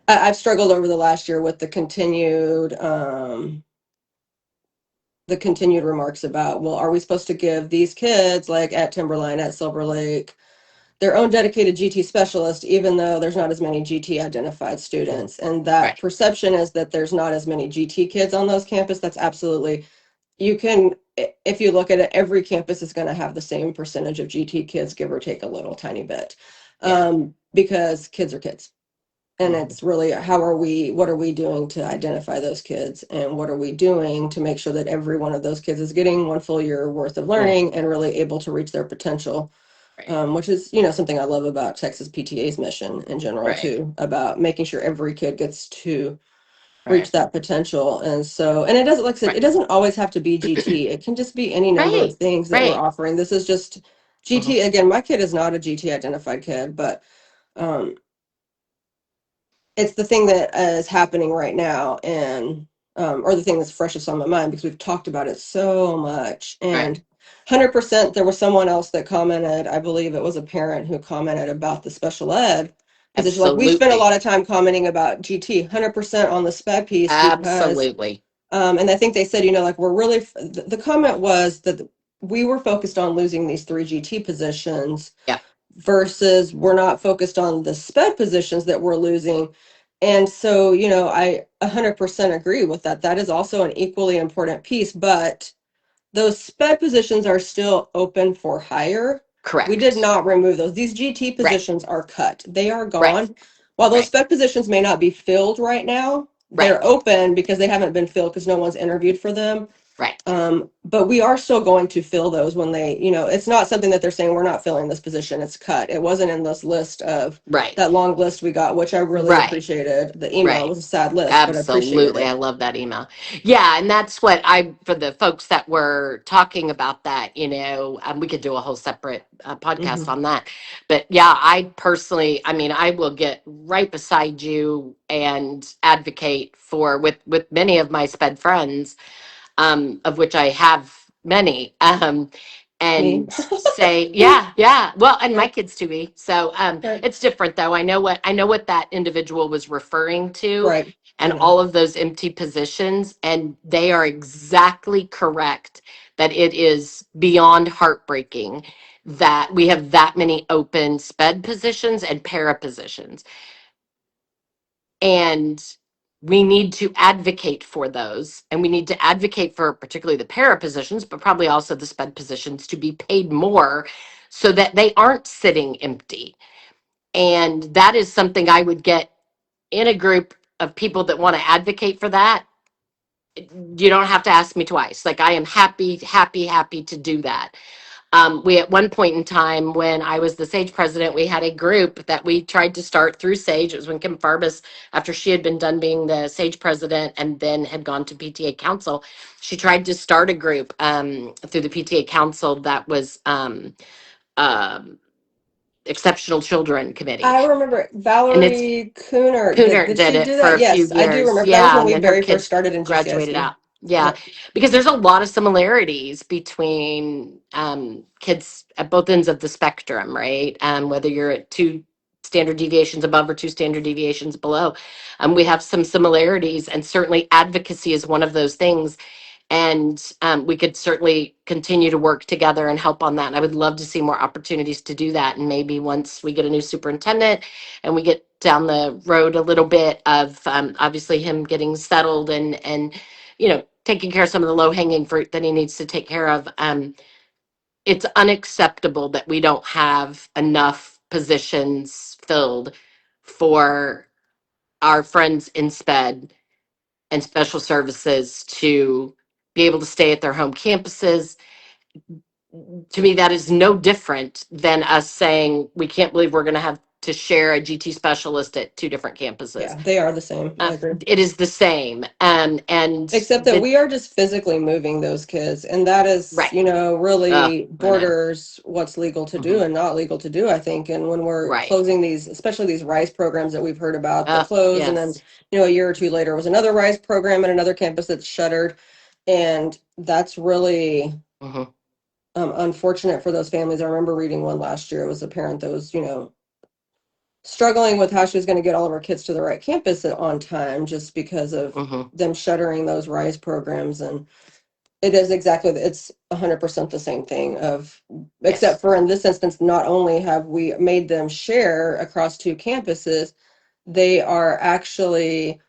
S1: I've struggled over the last year with the continued remarks about, well, are we supposed to give these kids like at Timberline, at Silver Lake, their own dedicated GT specialist, even though there's not as many GT identified students. And that
S2: Right.
S1: perception is that there's not as many GT kids on those campus. That's absolutely, you can, if you look at it, every campus is going to have the same percentage of GT kids, give or take a little tiny bit,
S2: Yeah.
S1: because kids are kids. And
S2: Mhm.
S1: it's really what are we doing to identify those kids, and what are we doing to make sure that every one of those kids is getting one full year worth of
S2: Mm.
S1: learning and really able to reach their potential,
S2: Right.
S1: which is, something I love about Texas PTA's mission in general
S2: Right.
S1: too, about making sure every kid gets to reach
S2: Right.
S1: that potential. And so, and it doesn't, like I said,
S2: Right.
S1: it doesn't always have to be GT. It can just be any number of
S2: Right.
S1: things that we're
S2: Right.
S1: offering. This is just
S2: Mhm.
S1: GT. Again, my kid is not a GT identified kid, but um, it's the thing that is happening right now, and or the thing that's freshest on my mind because we've talked about it so much.
S2: Right.
S1: And 100%, there was someone else that commented, I believe it was a parent who commented about the special ed position. Like, we spent a
S2: Absolutely.
S1: lot of time commenting about GT, 100% on the sped piece, because
S2: Absolutely.
S1: and I think they said, like, we're really, the comment was that we were focused on losing these 3 GT positions
S2: Yeah.
S1: versus we're not focused on the sped positions that we're losing. And so, I 100% agree with that. That is also an equally important piece, but those sped positions are still open for hire. We did
S2: Correct.
S1: not remove those. These GT
S2: Right.
S1: positions are cut. They are
S2: Right.
S1: gone. While those
S2: Right.
S1: sped positions may not be filled right now, they're
S2: Right.
S1: open because they haven't been filled because no one's interviewed for them.
S2: Right.
S1: But we are still going to fill those when they, it's not something that they're saying we're not filling this position. It's cut. It wasn't in this list of
S2: Right.
S1: that long list we got, which I really
S2: Right.
S1: appreciated. The email
S2: Right.
S1: was a sad list, but I appreciated
S2: Absolutely. I
S1: it.
S2: love that email. Yeah. And that's what for the folks that were talking about that, we could do a whole separate podcast
S1: Hmm.
S2: on that. But yeah, I personally, I mean, I will get right beside you and advocate with many of my sped friends, of which I have many,
S1: Me.
S2: and say, yeah, yeah. Well, and my
S1: Right,
S2: kids too. So
S1: right,
S2: it's different though. I know what that individual was referring to,
S1: right. I
S2: and
S1: know.
S2: all of those empty positions, and they are exactly correct that it is beyond heartbreaking that we have that many open sped positions and para positions, and we need to advocate for those, and we need to advocate for particularly the para positions, but probably also the sped positions to be paid more so that they aren't sitting empty. And that is something I would get in a group of people that want to advocate for that. You don't have to ask me twice. Like, I am happy, happy, happy to do that. We, at one point in time, when I was the SAGE president, we had a group that we tried to start through SAGE. It was when Kim Farbus, after she had been done being the SAGE president and then had gone to PTA council, she tried to start a group through the PTA council that was um, Exceptional Children Committee.
S1: I remember
S2: And it's
S1: Valerie Cooner.
S2: Cooner
S1: Did
S2: did
S1: she
S2: it
S1: do
S2: for
S1: that?
S2: a few
S1: Yes, I do
S2: years.
S1: remember. That was
S2: Yeah,
S1: when
S2: and
S1: we
S2: then her
S1: very first
S2: kids
S1: started in
S2: graduated
S1: GCISD.
S2: out. Yeah,
S1: Yep.
S2: because there's a lot of similarities between kids at both ends of the spectrum, right? Whether you're at 2 standard deviations above or 2 standard deviations below, we have some similarities, and certainly advocacy is one of those things. And we could certainly continue to work together and help on that. And I would love to see more opportunities to do that. And maybe once we get a new superintendent and we get down the road a little bit of obviously him getting settled and taking care of some of the low hanging fruit that he needs to take care of. It's unacceptable that we don't have enough positions filled for our friends in SPED and special services to be able to stay at their home campuses. To me, that is no different than us saying we can't believe we're going to have to share a GT specialist at 2 different campuses.
S1: Yeah, they are the same. I agree.
S2: It is the same, and
S1: Except that
S2: the
S1: we are just physically moving those kids, and that is,
S2: right.
S1: really
S2: I know.
S1: borders what's legal to do
S2: Hmm.
S1: and not legal to do, I think. And when we're
S2: Right.
S1: closing these, especially these RISE programs that we've heard about that close, and then,
S2: Yes.
S1: a year or two later was another RISE program at another campus that's shuttered. And that's really
S2: Hmm.
S1: unfortunate for those families. I remember reading one last year. It was a parent that was, struggling with how she was going to get all of her kids to the right campus on time just because of
S2: Hmm.
S1: them shuttering those RISE programs. And It is exactly, it's 100% the same thing of, except
S2: Yes.
S1: for in this instance, not only have we made them share across two campuses, they are actually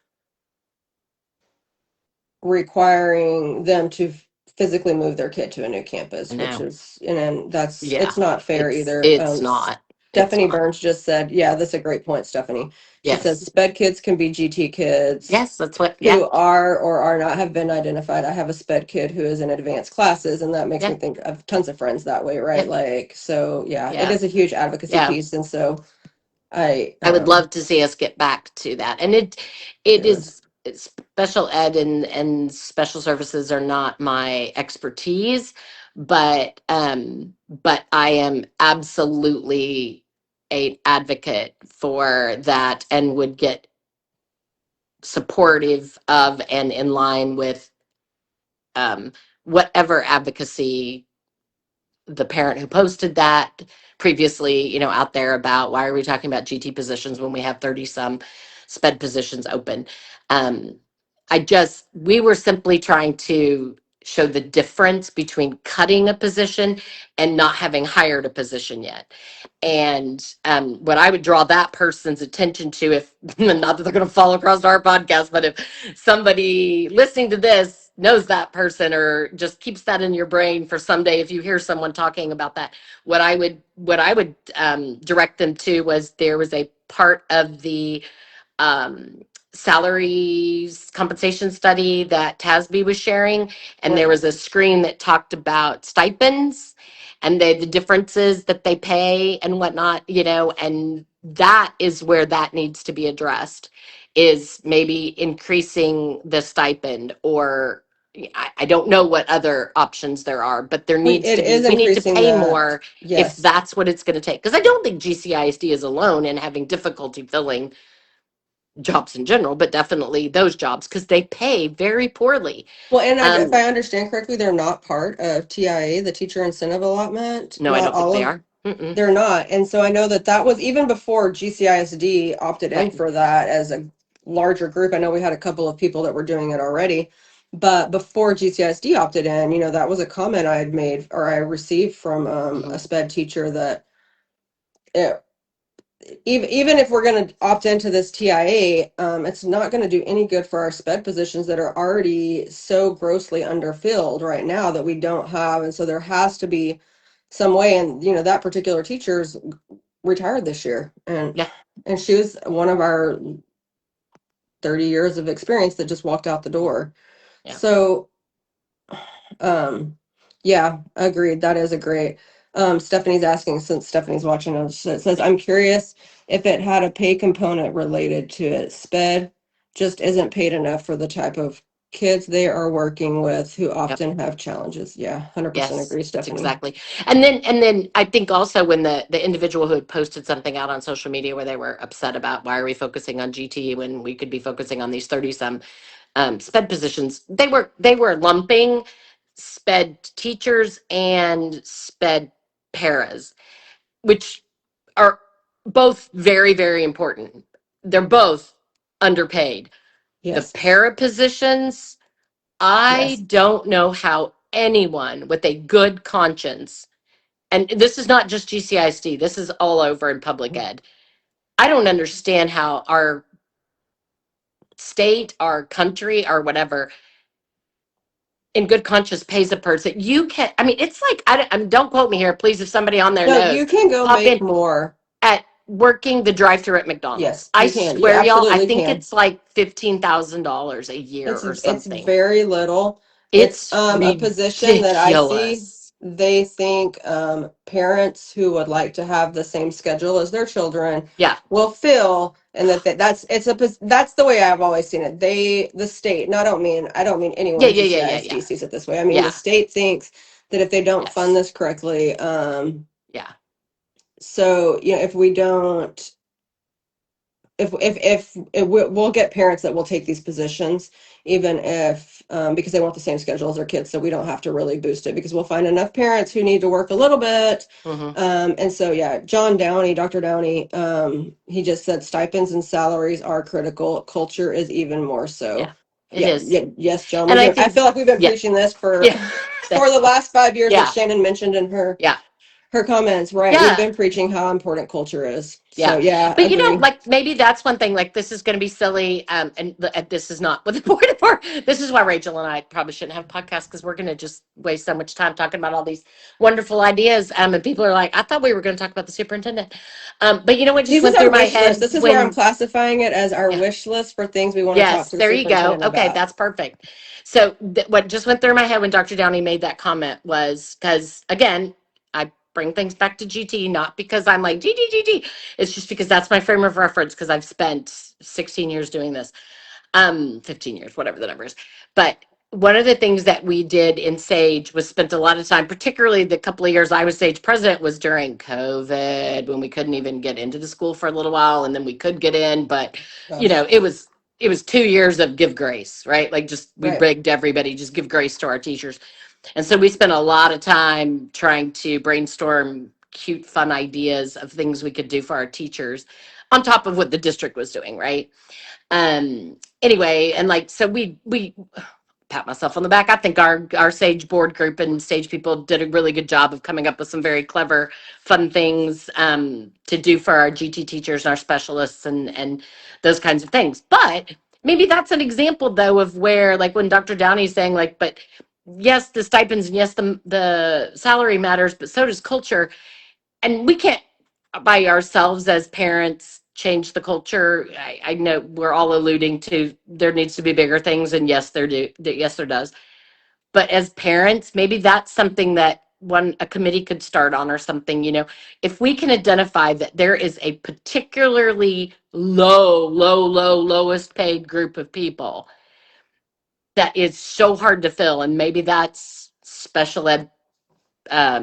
S1: requiring them to physically move their kid to a new
S2: I
S1: campus, which
S2: know.
S1: is, and then that's,
S2: Yeah.
S1: it's not fair
S2: It's
S1: either.
S2: it's not. It's
S1: Stephanie
S2: not.
S1: Burns just said, yeah, that's a great point, Stephanie. She said
S2: Yes.
S1: sped kids can be GT kids
S2: Yes, that's what, yeah.
S1: who are or are not have been identified. I have a sped kid who is in advanced classes, and that makes
S2: Yeah.
S1: me think of tons of friends that way,
S2: Yeah.
S1: right? Like, so yeah, it
S2: Yeah.
S1: is a huge advocacy
S2: Yeah.
S1: piece, and so I
S2: I would love to see us get back to that. And it
S1: it was
S2: is special ed and special services are not my expertise, but I am absolutely a advocate for that and would get supportive of and in line with um whatever advocacy the parent who posted that previously, out there about why are we talking about GT positions when we have 30 some sped positions open. Um, we were simply trying to show the difference between cutting a position and not having hired a position yet. And what I would draw that person's attention to, if not that they're going to fall across our podcast, but if somebody listening to this knows that person or just keeps that in your brain for someday, if you hear someone talking about that, what I would direct them to was there was a part of the um, salaries compensation study that TASB was sharing, and there
S1: right.
S2: was a screen that talked about stipends and the differences that they pay and whatnot, and that is where that needs to be addressed, is maybe increasing the stipend or I don't know what other options there are, but there
S1: We
S2: needs
S1: it
S2: to be,
S1: is
S2: we need to
S1: increasing
S2: pay
S1: that.
S2: more if
S1: Yes.
S2: that's what it's going to take. Because I don't think GCISD is alone in having difficulty filling jobs in general, but definitely those jobs because they pay very poorly.
S1: Well, and if
S2: Um,
S1: I understand correctly, they're not part of TIA, the teacher incentive allotment.
S2: no, I
S1: Not
S2: don't think
S1: all
S2: they
S1: of,
S2: are. Mm-mm.
S1: they're not. And so I know that that was even before GCISD opted in
S2: Right.
S1: for that as a larger group. I know we had a couple of people that were doing it already. But before GCISD opted in, that was a comment I had made or I received from a
S2: Hmm.
S1: sped teacher that it, even if we're going to opt into this TIA, it's not going to do any good for our sped positions that are already so grossly underfilled right now that we don't have. And so there has to be some way. And that particular teacher's retired this year, and
S2: Yeah.
S1: she was one of our 30 years of experience that just walked out the door.
S2: Yeah.
S1: So um, yeah, agreed. That is a great. Stephanie's asking, since Stephanie's watching us, it says, I'm curious if it had a pay component related to it. Sped just isn't paid enough for the type of kids they are working with who
S2: Yep.
S1: often have challenges. Yeah, 100%
S2: Yes.
S1: agree,
S2: That's
S1: Stephanie.
S2: exactly. And then I think also when the individual who had posted something out on social media where they were upset about why are we focusing on GT when we could be focusing on these 30 some sped positions, they were lumping sped teachers and sped paras, which are both very, very important. They're both underpaid. The
S1: Yes,
S2: para positions, I
S1: yes,
S2: don't know how anyone with a good conscience, and this is not just GCISD, this is all over in public ed. I don't understand how our state, our country, or whatever, in good conscience pays a person. You can, I mean, it's like, don't quote me here, please, if somebody on there
S1: no,
S2: knows,
S1: you can go
S2: pop
S1: make
S2: in
S1: more.
S2: at working the drive-through at McDonald's.
S1: Yes,
S2: I
S1: you can. You
S2: swear, y'all, I
S1: absolutely
S2: think
S1: can.
S2: it's like $15,000 a year or
S1: It's
S2: something.
S1: very little. It's
S2: It's
S1: a position that I see
S2: ridiculous.
S1: they think parents who would like to have the same schedule as their children
S2: Yeah,
S1: will fill, and that's that's the way I've always seen it. The state, and I don't mean anyone
S2: yeah,
S1: in
S2: yeah, yeah, yeah,
S1: GCISD
S2: yeah,
S1: sees it this way. I mean the
S2: yeah,
S1: state thinks that if they don't fund
S2: yes,
S1: this correctly,
S2: yeah,
S1: so if we don't if we'll get parents that will take these positions even if because they want the same schedule as their kids, so we don't have to really boost it because we'll find enough parents who need to work a little bit.
S2: hmm,
S1: And so yeah, Dr. Downey, he just said stipends and salaries are critical, culture is even more so.
S2: yeah. It is.
S1: Yes, John.
S2: And I
S1: I
S2: think,
S1: feel like we've been
S2: yeah,
S1: preaching this for
S2: yeah,
S1: for the last 5 years that
S2: yeah,
S1: Shannon mentioned in
S2: yeah,
S1: her comments. Right, we've
S2: yeah.
S1: been preaching how important culture is. So
S2: Yeah.
S1: yeah,
S2: But
S1: agree.
S2: like maybe that's one thing, like this is going to be silly. And this is not what the point for. This is why Rachel and I probably shouldn't have a podcast because we're going to just waste so much time talking about all these wonderful ideas. And people are like, I thought we were going to talk about the superintendent. But you know what just
S1: This is
S2: went
S1: our
S2: through my
S1: wish list.
S2: head
S1: This is where I'm
S2: when,
S1: classifying it as our
S2: yeah.
S1: wish list for things we want to talk
S2: Yes,
S1: to the
S2: there you go.
S1: superintendent
S2: Okay,
S1: about.
S2: that's perfect. So what just went through my head when Dr. Downey made that comment was because again, I bring things back to GT, not because I'm like GT. It's just because that's my frame of reference because I've spent 16 years doing this. 15 years, whatever the number is. But one of the things that we did in Sage was spent a lot of time, particularly the couple of years I was Sage president, was during COVID when we couldn't even get into the school for a little while, and then we could get in, but
S1: Gosh,
S2: it was 2 years of give grace, right? Like just we
S1: right.
S2: begged everybody just give grace to our teachers, and so we spent a lot of time trying to brainstorm cute, fun ideas of things we could do for our teachers, on top of what the district was doing, right? Anyway, and like so we pat myself on the back. I think our Sage board group and Sage people did a really good job of coming up with some very clever, fun things to do for our GT teachers and our specialists and those kinds of things. But maybe that's an example though of where like when Dr. Downey's saying like, but yes, the stipends and yes, the salary matters, but so does culture. And we can't by ourselves as parents change the culture. I know we're all alluding to there needs to be bigger things, and yes, there do. Yes, there does. But as parents, maybe that's something that one a committee could start on or something. If we can identify that there is a particularly lowest paid group of people that is so hard to fill, and maybe that's special ed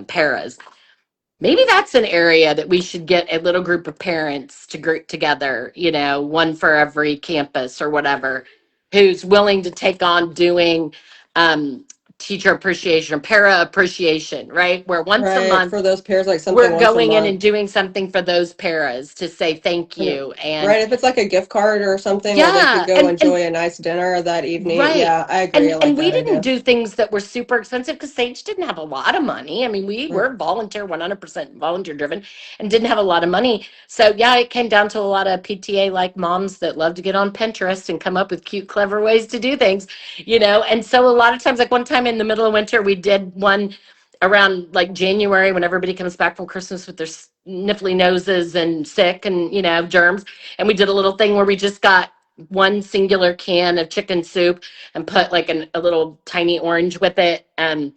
S2: paras. Maybe that's an area that we should get a little group of parents to group together, one for every campus or whatever, who's willing to take on doing um, teacher appreciation or para appreciation, right? Where once a
S1: Right,
S2: month
S1: for those pairs, like something
S2: we're
S1: once a
S2: going in
S1: month.
S2: and doing something for those paras to say thank
S1: And
S2: you. And
S1: right, if it's like a gift card or something where they could
S2: yeah,
S1: go
S2: and
S1: enjoy a nice dinner that evening.
S2: right.
S1: Yeah, I agree. I
S2: And
S1: like
S2: we
S1: that
S2: didn't
S1: idea.
S2: do things that were super expensive because Sage didn't have a lot of money. I mean, we
S1: Right.
S2: were volunteer, 100% volunteer driven and didn't have a lot of money. So yeah, it came down to a lot of PTA like moms that love to get on Pinterest and come up with cute, clever ways to do things. And so a lot of times, like one time in the middle of winter, we did one around like January when everybody comes back from Christmas with their sniffly noses and sick and, germs. And we did a little thing where we just got one singular can of chicken soup and put like a little tiny orange with it and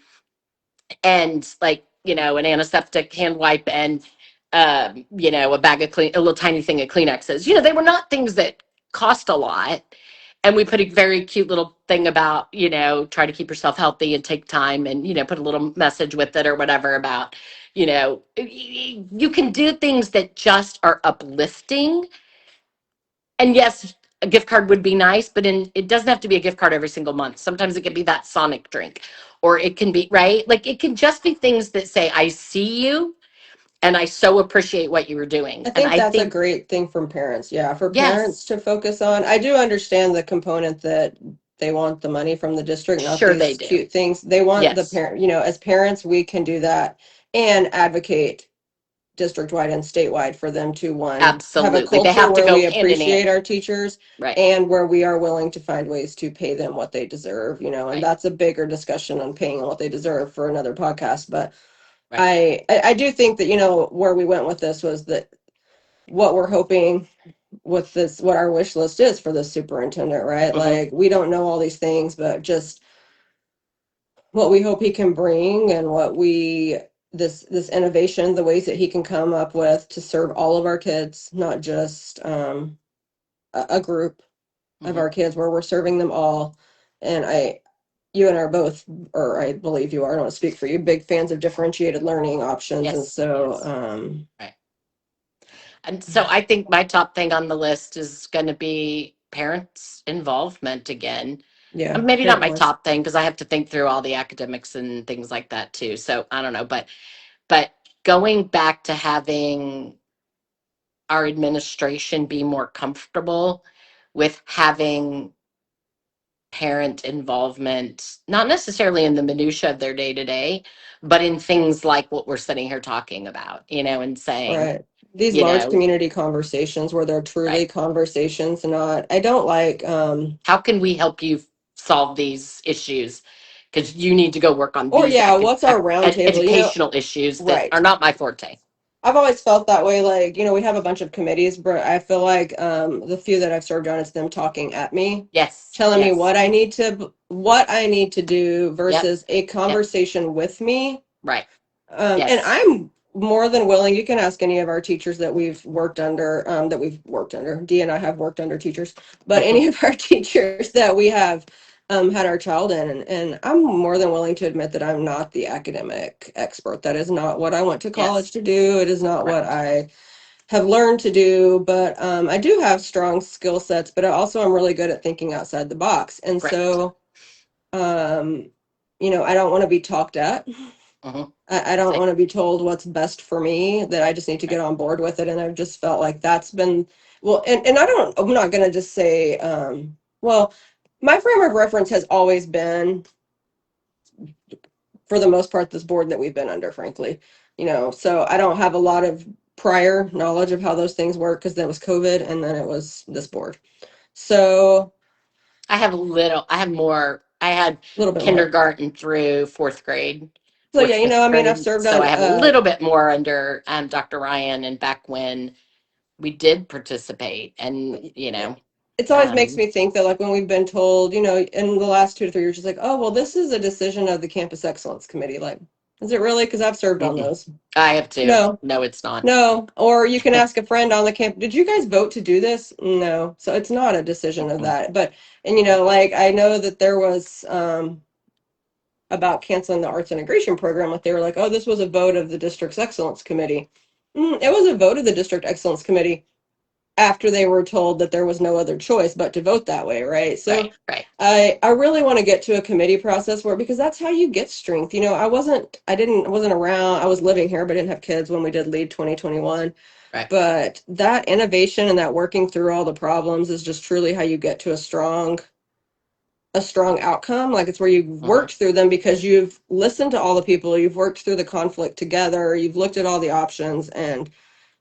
S2: like an antiseptic hand wipe and a bag of a little tiny thing of Kleenexes. They were not things that cost a lot, and we put a very cute little thing about try to keep yourself healthy and take time and put a little message with it or whatever about you can do things that just are uplifting. And yes, a gift card would be nice, but it doesn't have to be a gift card every single month. Sometimes it can be that Sonic drink, or it can be, right? Like it can just be things that say, I see you and I so appreciate what you were doing.
S1: I
S2: And
S1: think
S2: I
S1: that's a
S2: think,
S1: great thing from parents. Yeah, for parents
S2: yes,
S1: to focus on. I do understand the component that they want the money from the district, not
S2: sure they
S1: these
S2: do.
S1: cute things. They want the
S2: Yes,
S1: parent, as parents, we can do that and advocate district-wide and statewide for them to, one, have a
S2: absolutely. They
S1: culture
S2: have to
S1: where we
S2: go hand in
S1: appreciate
S2: hand.
S1: our teachers
S2: Right,
S1: and where we are willing to find ways to pay them what they deserve, and
S2: right,
S1: that's a bigger discussion on paying and what they deserve for another podcast. But
S2: right.
S1: I do think that, where we went with this was that what we're hoping with this, what our wish list is for the superintendent, right?
S2: Hmm.
S1: Like, we don't know all these things, but just what we hope he can bring and what we this innovation, the ways that he can come up with to serve all of our kids, not just a group of
S2: Hmm.
S1: our kids where we're serving them all. And you and I are both, or I believe you are, I don't want to speak for you, big fans of differentiated learning options. And
S2: Yes,
S1: so,
S2: yes. Right. And so I think my top thing on the list is going to be parents' involvement again.
S1: yeah,
S2: And maybe not
S1: parent
S2: my
S1: voice.
S2: top thing because I have to think through all the academics and things like that too. So I don't know, but going back to having our administration be more comfortable with having parent involvement, not necessarily in the minutia of their day to day, but in things like what we're sitting here talking about, and saying,
S1: Right. These
S2: you
S1: large
S2: know,
S1: community conversations where they're truly
S2: right,
S1: conversations, not, I don't like,
S2: how can we help you solve these issues? Because you need to go work on
S1: or
S2: these
S1: yeah, what's our roundtable?
S2: educational issues that are
S1: Right.
S2: not my forte.
S1: I've always felt that way. Like, we have a bunch of committees, but I feel like the few that I've served on, it's them talking at me,
S2: Yes,
S1: telling me
S2: yes,
S1: what I need to do
S2: yep,
S1: versus a
S2: yep,
S1: conversation with me.
S2: right,
S1: And
S2: yes.
S1: I'm more than willing. You can ask any of our teachers that we've worked under. Dee and I have worked under teachers, but any of our teachers that we have had our child in, and I'm more than willing to admit that I'm not the academic expert. That is not what I went to college
S2: Yes,
S1: to do. It is not what
S2: correct,
S1: I have learned to do, but I do have strong skill sets, but I also am really good at thinking outside the box. And
S2: correct.
S1: so, um, I don't want to be talked at.
S2: Mm-hmm.
S1: I don't want to be told what's best for me, that I just need to get
S2: Right.
S1: on board with it. And I've just felt like that's been, well, and I'm not going to just say, well, my frame of reference has always been, for the most part, this board that we've been under, frankly, so I don't have a lot of prior knowledge of how those things work because that was COVID and then it was this board. So
S2: I have more. I had
S1: a little bit more.
S2: kindergarten through fourth grade,
S1: So yeah,
S2: fifth
S1: I mean, I've
S2: grade.
S1: served
S2: So
S1: on,
S2: I have a little bit more under Dr. Ryan and back when we did participate and,
S1: it's always makes me think that, like, when we've been told, in the last 2 to 3 years, just like, oh, well, this is a decision of the campus excellence committee. Like, is it really? Because I've served on
S2: mm-mm.
S1: those.
S2: I have two.
S1: No,
S2: No, it's not.
S1: no. Or you can ask a friend on the camp, did you guys vote to do this? No. So it's not a decision of
S2: Mm-mm.
S1: that. But, and like, I know that there was about canceling the arts integration program. Like, they were like, oh, this was a vote of the district's excellence committee. It was a vote of the district excellence committee after they were told that there was no other choice but to vote that way, right? So
S2: Right, right,
S1: I really want to get to a committee process where, because that's how you get strength. I wasn't around. I was living here, but didn't have kids when we did Lead 2021.
S2: right.
S1: But that innovation and that working through all the problems is just truly how you get to a strong outcome. Like, it's where you've
S2: Mm-hmm.
S1: worked through them because you've listened to all the people, you've worked through the conflict together, you've looked at all the options. And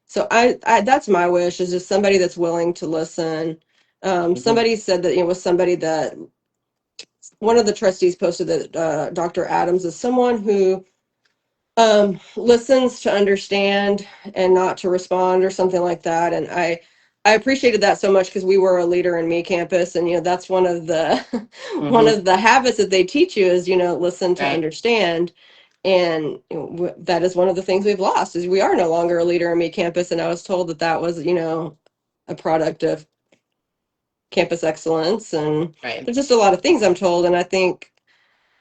S1: so I that's my wish, is just somebody that's willing to listen.
S2: Mm-hmm.
S1: Somebody said that, was somebody that one of the trustees posted that Dr. Adams is someone who listens to understand and not to respond, or something like that. And I appreciated that so much because we were a leader in me campus, and that's one of the one
S2: Mm-hmm.
S1: of the habits that they teach you is, listen to
S2: Right,
S1: understand. And that is one of the things we've lost, is we are no longer a leader in me campus. And I was told that that was, a product of campus excellence. And
S2: right,
S1: there's just a lot of things I'm told. And I think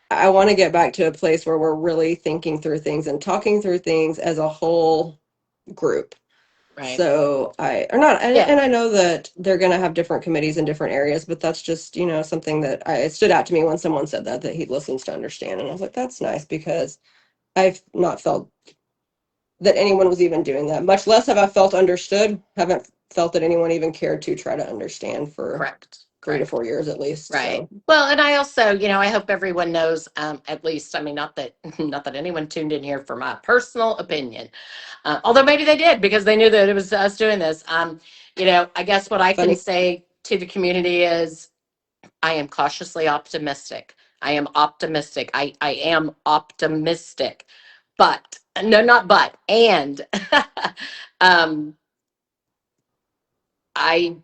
S1: I want to get back to a place where we're really thinking through things and talking through things as a whole group.
S2: right.
S1: So I, or not,
S2: Yeah.
S1: and I know that they're going to have different committees in different areas, but that's just, something that it stood out to me when someone said that he listens to understand. And I was like, that's nice, because I've not felt that anyone was even doing that. Much less have I felt understood. Haven't felt that anyone even cared to try to understand for
S2: Correct.
S1: 3 to 4 years at least.
S2: Right.
S1: So
S2: Well, and I also, I hope everyone knows, at least, I mean, not that, not that anyone tuned in here for my personal opinion, although maybe they did because they knew that it was us doing this. I guess what I can
S1: funny.
S2: say to the community is I am cautiously optimistic. I am optimistic. I am optimistic, but no, not but, and, um, I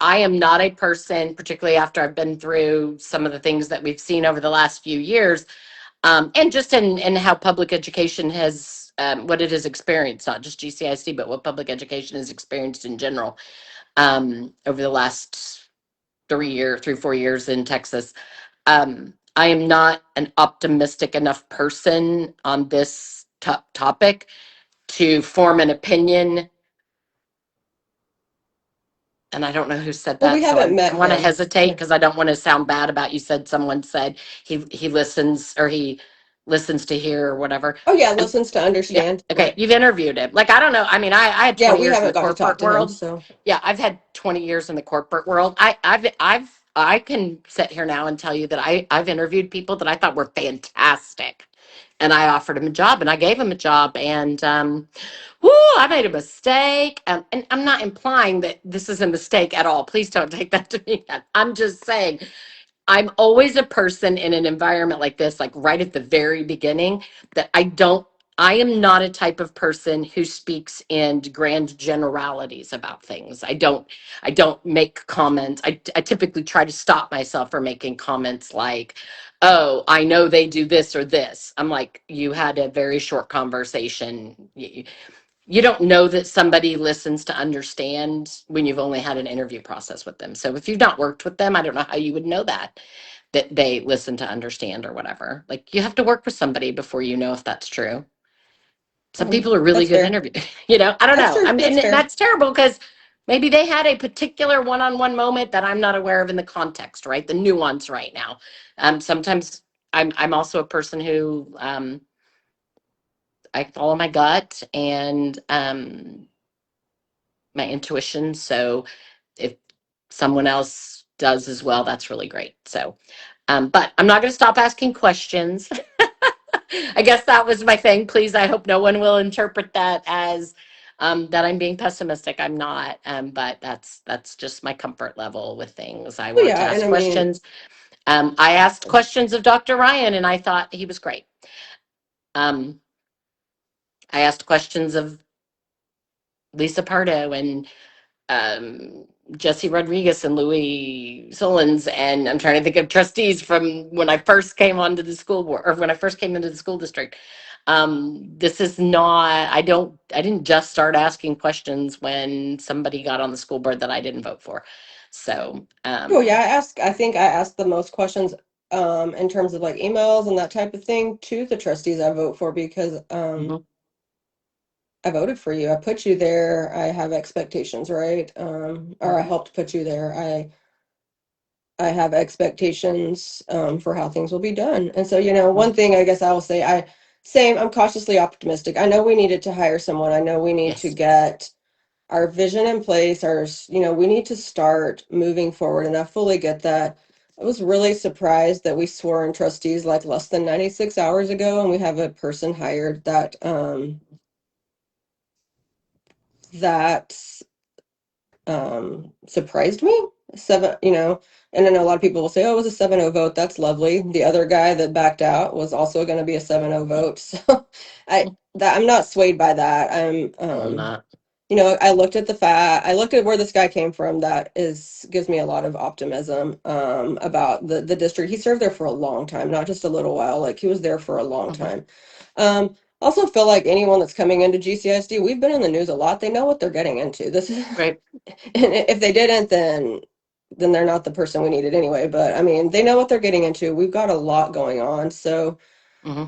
S2: I am not a person, particularly after I've been through some of the things that we've seen over the last few years, and just in how public education has, what it has experienced, not just GCISD, but what public education has experienced in general, over the last 4 years in Texas. I am not an optimistic enough person on this topic to form an opinion, and I don't know who said
S1: Well, we
S2: that, so
S1: haven't
S2: I
S1: met
S2: want to
S1: him.
S2: hesitate
S1: Yeah.
S2: because I don't want to sound bad about you said someone said he listens or he listens to hear or whatever.
S1: Oh yeah,
S2: And
S1: listens to
S2: yeah,
S1: understand.
S2: okay, you've interviewed him. Like I don't know. I mean, I had
S1: Yeah,
S2: 20
S1: we
S2: years in the
S1: haven't got to talk
S2: corporate
S1: to him.
S2: world.
S1: So
S2: Yeah, I've had 20 years in the corporate world. I've I can sit here now and tell you that I've interviewed people that I thought were fantastic, and I offered them a job, and I gave them a job, and whoo, I made a mistake. And I'm not implying that this is a mistake at all. Please don't take that to me. I'm just saying I'm always a person in an environment like this, like right at the very beginning, that I am not a type of person who speaks in grand generalities about things. I don't make comments. I typically try to stop myself from making comments like, oh, I know they do this or this. I'm like, you had a very short conversation. You don't know that somebody listens to understand when you've only had an interview process with them. So if you've not worked with them, I don't know how you would know that they listen to understand or whatever. Like you have to work with somebody before you know if that's true. Some people are really
S1: That's
S2: good
S1: fair.
S2: interviewing. I don't
S1: That's
S2: know.
S1: true. That's
S2: And
S1: fair.
S2: that's terrible because maybe they had a particular one-on-one moment that I'm not aware of in the context, right? The nuance right now. Sometimes I'm also a person who I follow my gut and my intuition. So if someone else does as well, that's really great. So, but I'm not going to stop asking questions. I guess that was my thing. Please, I hope no one will interpret that as that I'm being pessimistic. I'm not, but that's just my comfort level with things. I
S1: Well,
S2: want to
S1: yeah, and
S2: ask
S1: I mean,
S2: questions. I asked questions of Dr. Ryan, and I thought he was great. Um, I asked questions of Lisa Pardo and Jesse Rodriguez and Louis Solons, and I'm trying to think of trustees from when I first came onto the school board or when I first came into the school district. This is not. I didn't just start asking questions when somebody got on the school board that I didn't vote for. So,
S1: oh yeah, I think I asked the most questions in terms of like emails and that type of thing to the trustees I vote for because
S2: mhm,
S1: I voted for you. I put you there. I have expectations, right? Or I
S2: mhm,
S1: helped put you there. I have expectations for how things will be done. And so,
S2: mhm.
S1: one thing I guess I will say, I'm cautiously optimistic. I know we needed to hire someone. I know we need to
S2: Yes.
S1: get our vision in place. We need to start moving forward. And I fully get that. I was really surprised that we swore in trustees like less than 96 hours ago, and we have a person hired that surprised me. Seven, and I know a lot of people will say, "Oh, it was a 7-0 vote." That's lovely. The other guy that backed out was also going to be a 7-0 vote. So I'm not swayed by that.
S2: I'm not.
S1: I looked at where this guy came from. That gives me a lot of optimism about the district. He served there for a long time, not just a little while. Like he was there for a long
S2: Mhm.
S1: time. Also feel like anyone that's coming into GCISD, we've been in the news a lot. They know what they're getting into. This is
S2: Right.
S1: and if they didn't, then they're not the person we needed anyway. But I mean, they know what they're getting into. We've got a lot going on. So
S2: Hmm.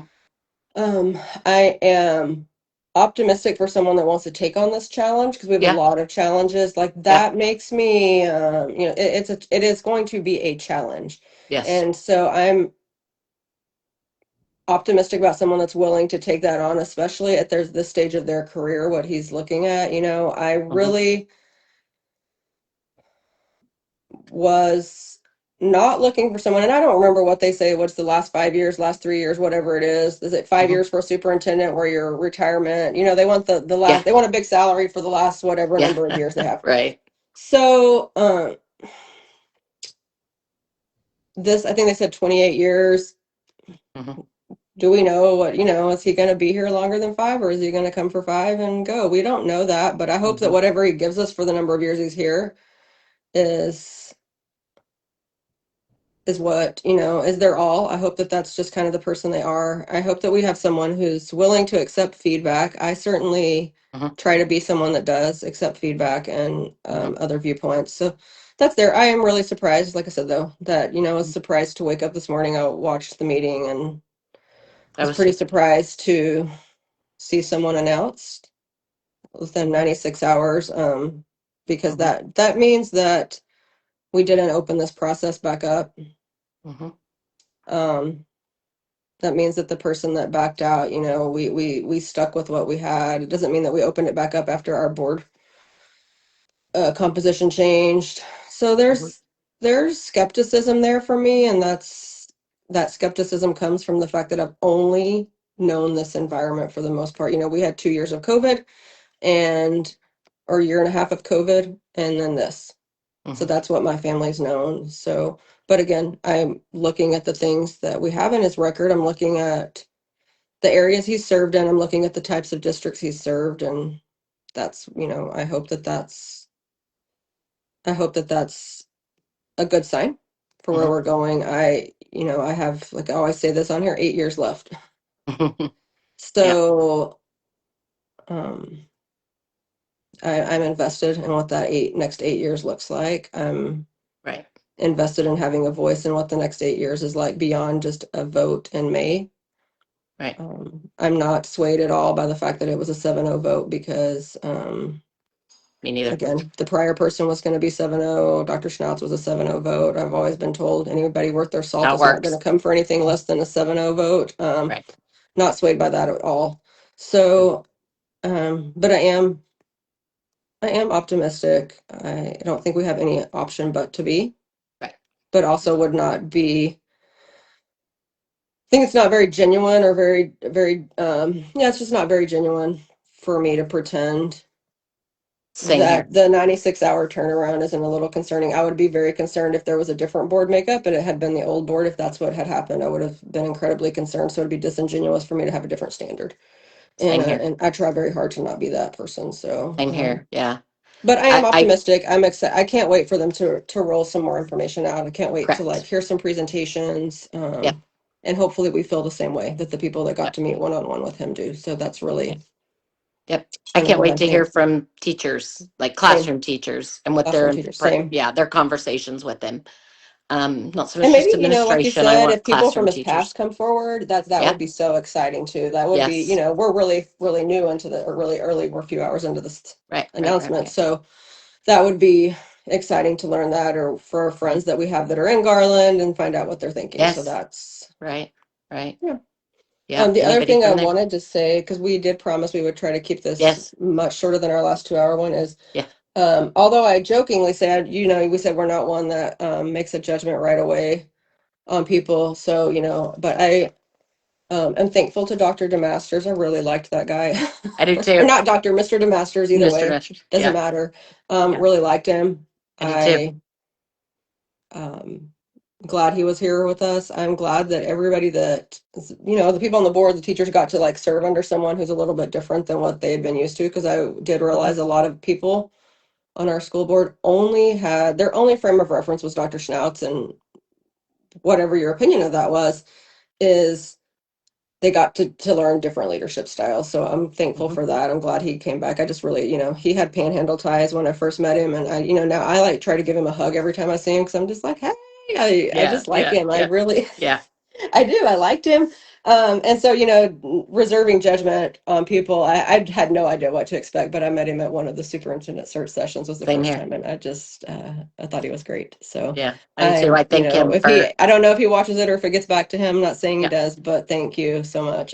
S1: um, I am optimistic for someone that wants to take on this challenge because we have a
S2: Yeah.
S1: lot of challenges. Like
S2: Yeah.
S1: that makes me, it is going to be a challenge.
S2: Yes.
S1: And so I'm optimistic about someone that's willing to take that on, especially at there's this stage of their career, what he's looking at. I
S2: Hmm.
S1: really was not looking for someone, and I don't remember what they say, what's the last 5 years, last 3 years, whatever it is it 5 years
S2: Hmm.
S1: for a superintendent where your retirement, they want the
S2: Yeah.
S1: last, they want a big salary for the last whatever
S2: Yeah.
S1: number of years they have.
S2: Right.
S1: So this, I think they said 28 years.
S2: Hmm.
S1: Do we know what, is he going to be here longer than 5, or is he going to come for 5 and go? We don't know that, but I hope that
S2: Hmm.
S1: whatever he gives us for the number of years he's here is what, is their all. I hope that that's just kind of the person they are. I hope that we have someone who's willing to accept feedback. I certainly
S2: Hmm.
S1: try to be someone that does accept feedback and
S2: Hmm.
S1: other viewpoints. So that's there. I am really surprised, like I said, though, that, I was surprised to wake up this morning. I watched the meeting and
S2: I
S1: was
S2: was
S1: pretty
S2: too.
S1: surprised to see someone announced within
S2: Hmm.
S1: 96 hours because
S2: Hmm.
S1: that means that we didn't open this process back up.
S2: Hmm.
S1: Um, that means that the person that backed out, we stuck with what we had. It doesn't mean that we opened it back up after our board composition changed. So
S2: Hmm.
S1: there's skepticism there for me, and that skepticism comes from the fact that I've only known this environment for the most part. We had 2 years of COVID and or a year and a half of COVID and then this. So
S2: Hmm.
S1: that's what my family's known. So, but again, I'm looking at the things that we have in his record. I'm looking at the areas he's served in. I'm looking at the types of districts he's served, and I hope that that's a good sign for where
S2: Hmm.
S1: we're going. I have, like I always say this on here, 8 years left.
S2: Yeah,
S1: So, um, I'm invested in what that next 8 years looks like. I'm
S2: right,
S1: invested in having a voice in what the next 8 years is like beyond just a vote in May.
S2: right.
S1: I'm not swayed at all by the fact that it was a 7-0 vote because,
S2: Me neither.
S1: again, the prior person was going to be 7-0. Dr. Schnauz was a 7-0 vote. I've always been told anybody worth their salt
S2: How it
S1: is not going to
S2: works.
S1: come for anything less than a 7-0 vote.
S2: Right.
S1: Not swayed by that at all. So, but I am optimistic. I don't think we have any option but to be,
S2: Right.
S1: but also would not be. I think it's not very genuine or very, very. Yeah, it's just not very genuine for me to pretend
S2: Same here.
S1: that the 96-hour turnaround isn't a little concerning. I would be very concerned if there was a different board makeup and it had been the old board. If that's what had happened, I would have been incredibly concerned. So it'd be disingenuous for me to have a different standard. And
S2: Same
S1: uh,
S2: here.
S1: and I try very hard to not be that person. So,
S2: Same here. Yeah.
S1: but I am
S2: I
S1: optimistic. I'm excited. I can't wait for them to roll some more information out. I can't wait to like
S2: correct.
S1: hear some presentations.
S2: Yep.
S1: And hopefully we feel the same way that the people that got
S2: Yep.
S1: to meet one-on-one with him do. So that's really
S2: Yep. I
S1: kind of
S2: can't
S1: what
S2: wait
S1: I'm
S2: to hear
S1: thinking.
S2: from teachers, like
S1: Same.
S2: classroom teachers, and what
S1: Classroom
S2: their,
S1: teachers, same.
S2: yeah, their conversations with them. Not so
S1: And
S2: much
S1: maybe,
S2: just
S1: like you
S2: administration. I
S1: said,
S2: want
S1: if people from
S2: classroom
S1: his past
S2: teachers.
S1: come forward, that
S2: Yeah.
S1: would be so exciting too. That would be,
S2: Yes.
S1: we're really, really new into or really early. We're a few hours into this
S2: Right. Right. Right.
S1: announcement.
S2: Right.
S1: So that would be exciting to learn that, or for our
S2: Right.
S1: friends that we have that are in Garland and find out what they're thinking. So
S2: Yes.
S1: that's,
S2: Right. Right.
S1: yeah.
S2: Yep.
S1: The other
S2: Anybody
S1: thing I
S2: from there?
S1: wanted to say, because we did promise we would try to keep this
S2: Yes.
S1: much shorter than our last 2-hour one, is
S2: Yeah.
S1: although I jokingly said, we said we're not one that makes a judgment right away on people. So, but I'm thankful to Dr. DeMasters. I really liked that guy.
S2: I do
S1: Or
S2: too.
S1: not Dr. Mr. DeMasters, either
S2: Mr.
S1: way.
S2: Masters.
S1: Doesn't
S2: Yeah.
S1: matter.
S2: Yeah.
S1: Really liked him.
S2: I did too.
S1: I um glad he was here with us. I'm glad that everybody the people on the board, the teachers got to like serve under someone who's a little bit different than what they had been used to, because I did
S2: Mhm.
S1: realize a lot of people on our school board only had their only frame of reference was Dr. Schnauz, and whatever your opinion of that was, is they got to learn different leadership styles. So I'm thankful
S2: Mhm.
S1: for that. I'm glad he came back. I just really, he had panhandle ties when I first met him. And now I like try to give him a hug every time I see him, because I'm just like, hey, I
S2: Yeah.
S1: just like
S2: Yeah.
S1: him. I
S2: Yeah.
S1: really,
S2: Yeah.
S1: I do. I liked him. And so, reserving judgment on people, I had no idea what to expect, but I met him at one of the superintendent search sessions was the
S2: Same
S1: first
S2: here.
S1: time. And I thought he was great. So
S2: Yeah. I do too. I thank him
S1: if
S2: for,
S1: I don't know if he watches it or if it gets back to him. I'm not saying he
S2: yeah.
S1: does, but thank you so much.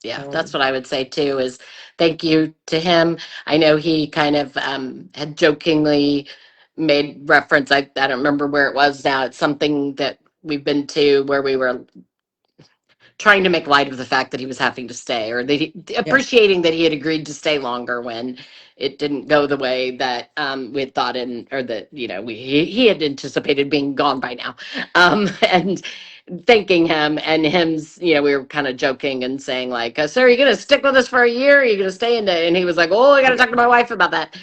S2: Yeah. That's
S1: Um,
S2: what I would say too, is thank you to him. I know he kind of had jokingly made reference. I don't remember where it was now. It's something that we've been to where we were trying to make light of the fact that he was having to stay, or that
S1: yeah.
S2: appreciating that he had agreed to stay longer when it didn't go the way that we had thought, or that he had anticipated being gone by now, and thanking him, and him's, we were kind of joking and saying like, "Sir, are you going to stick with us for a year? Are you going to stay in?" And he was like, "Oh, I got to talk to my wife about that."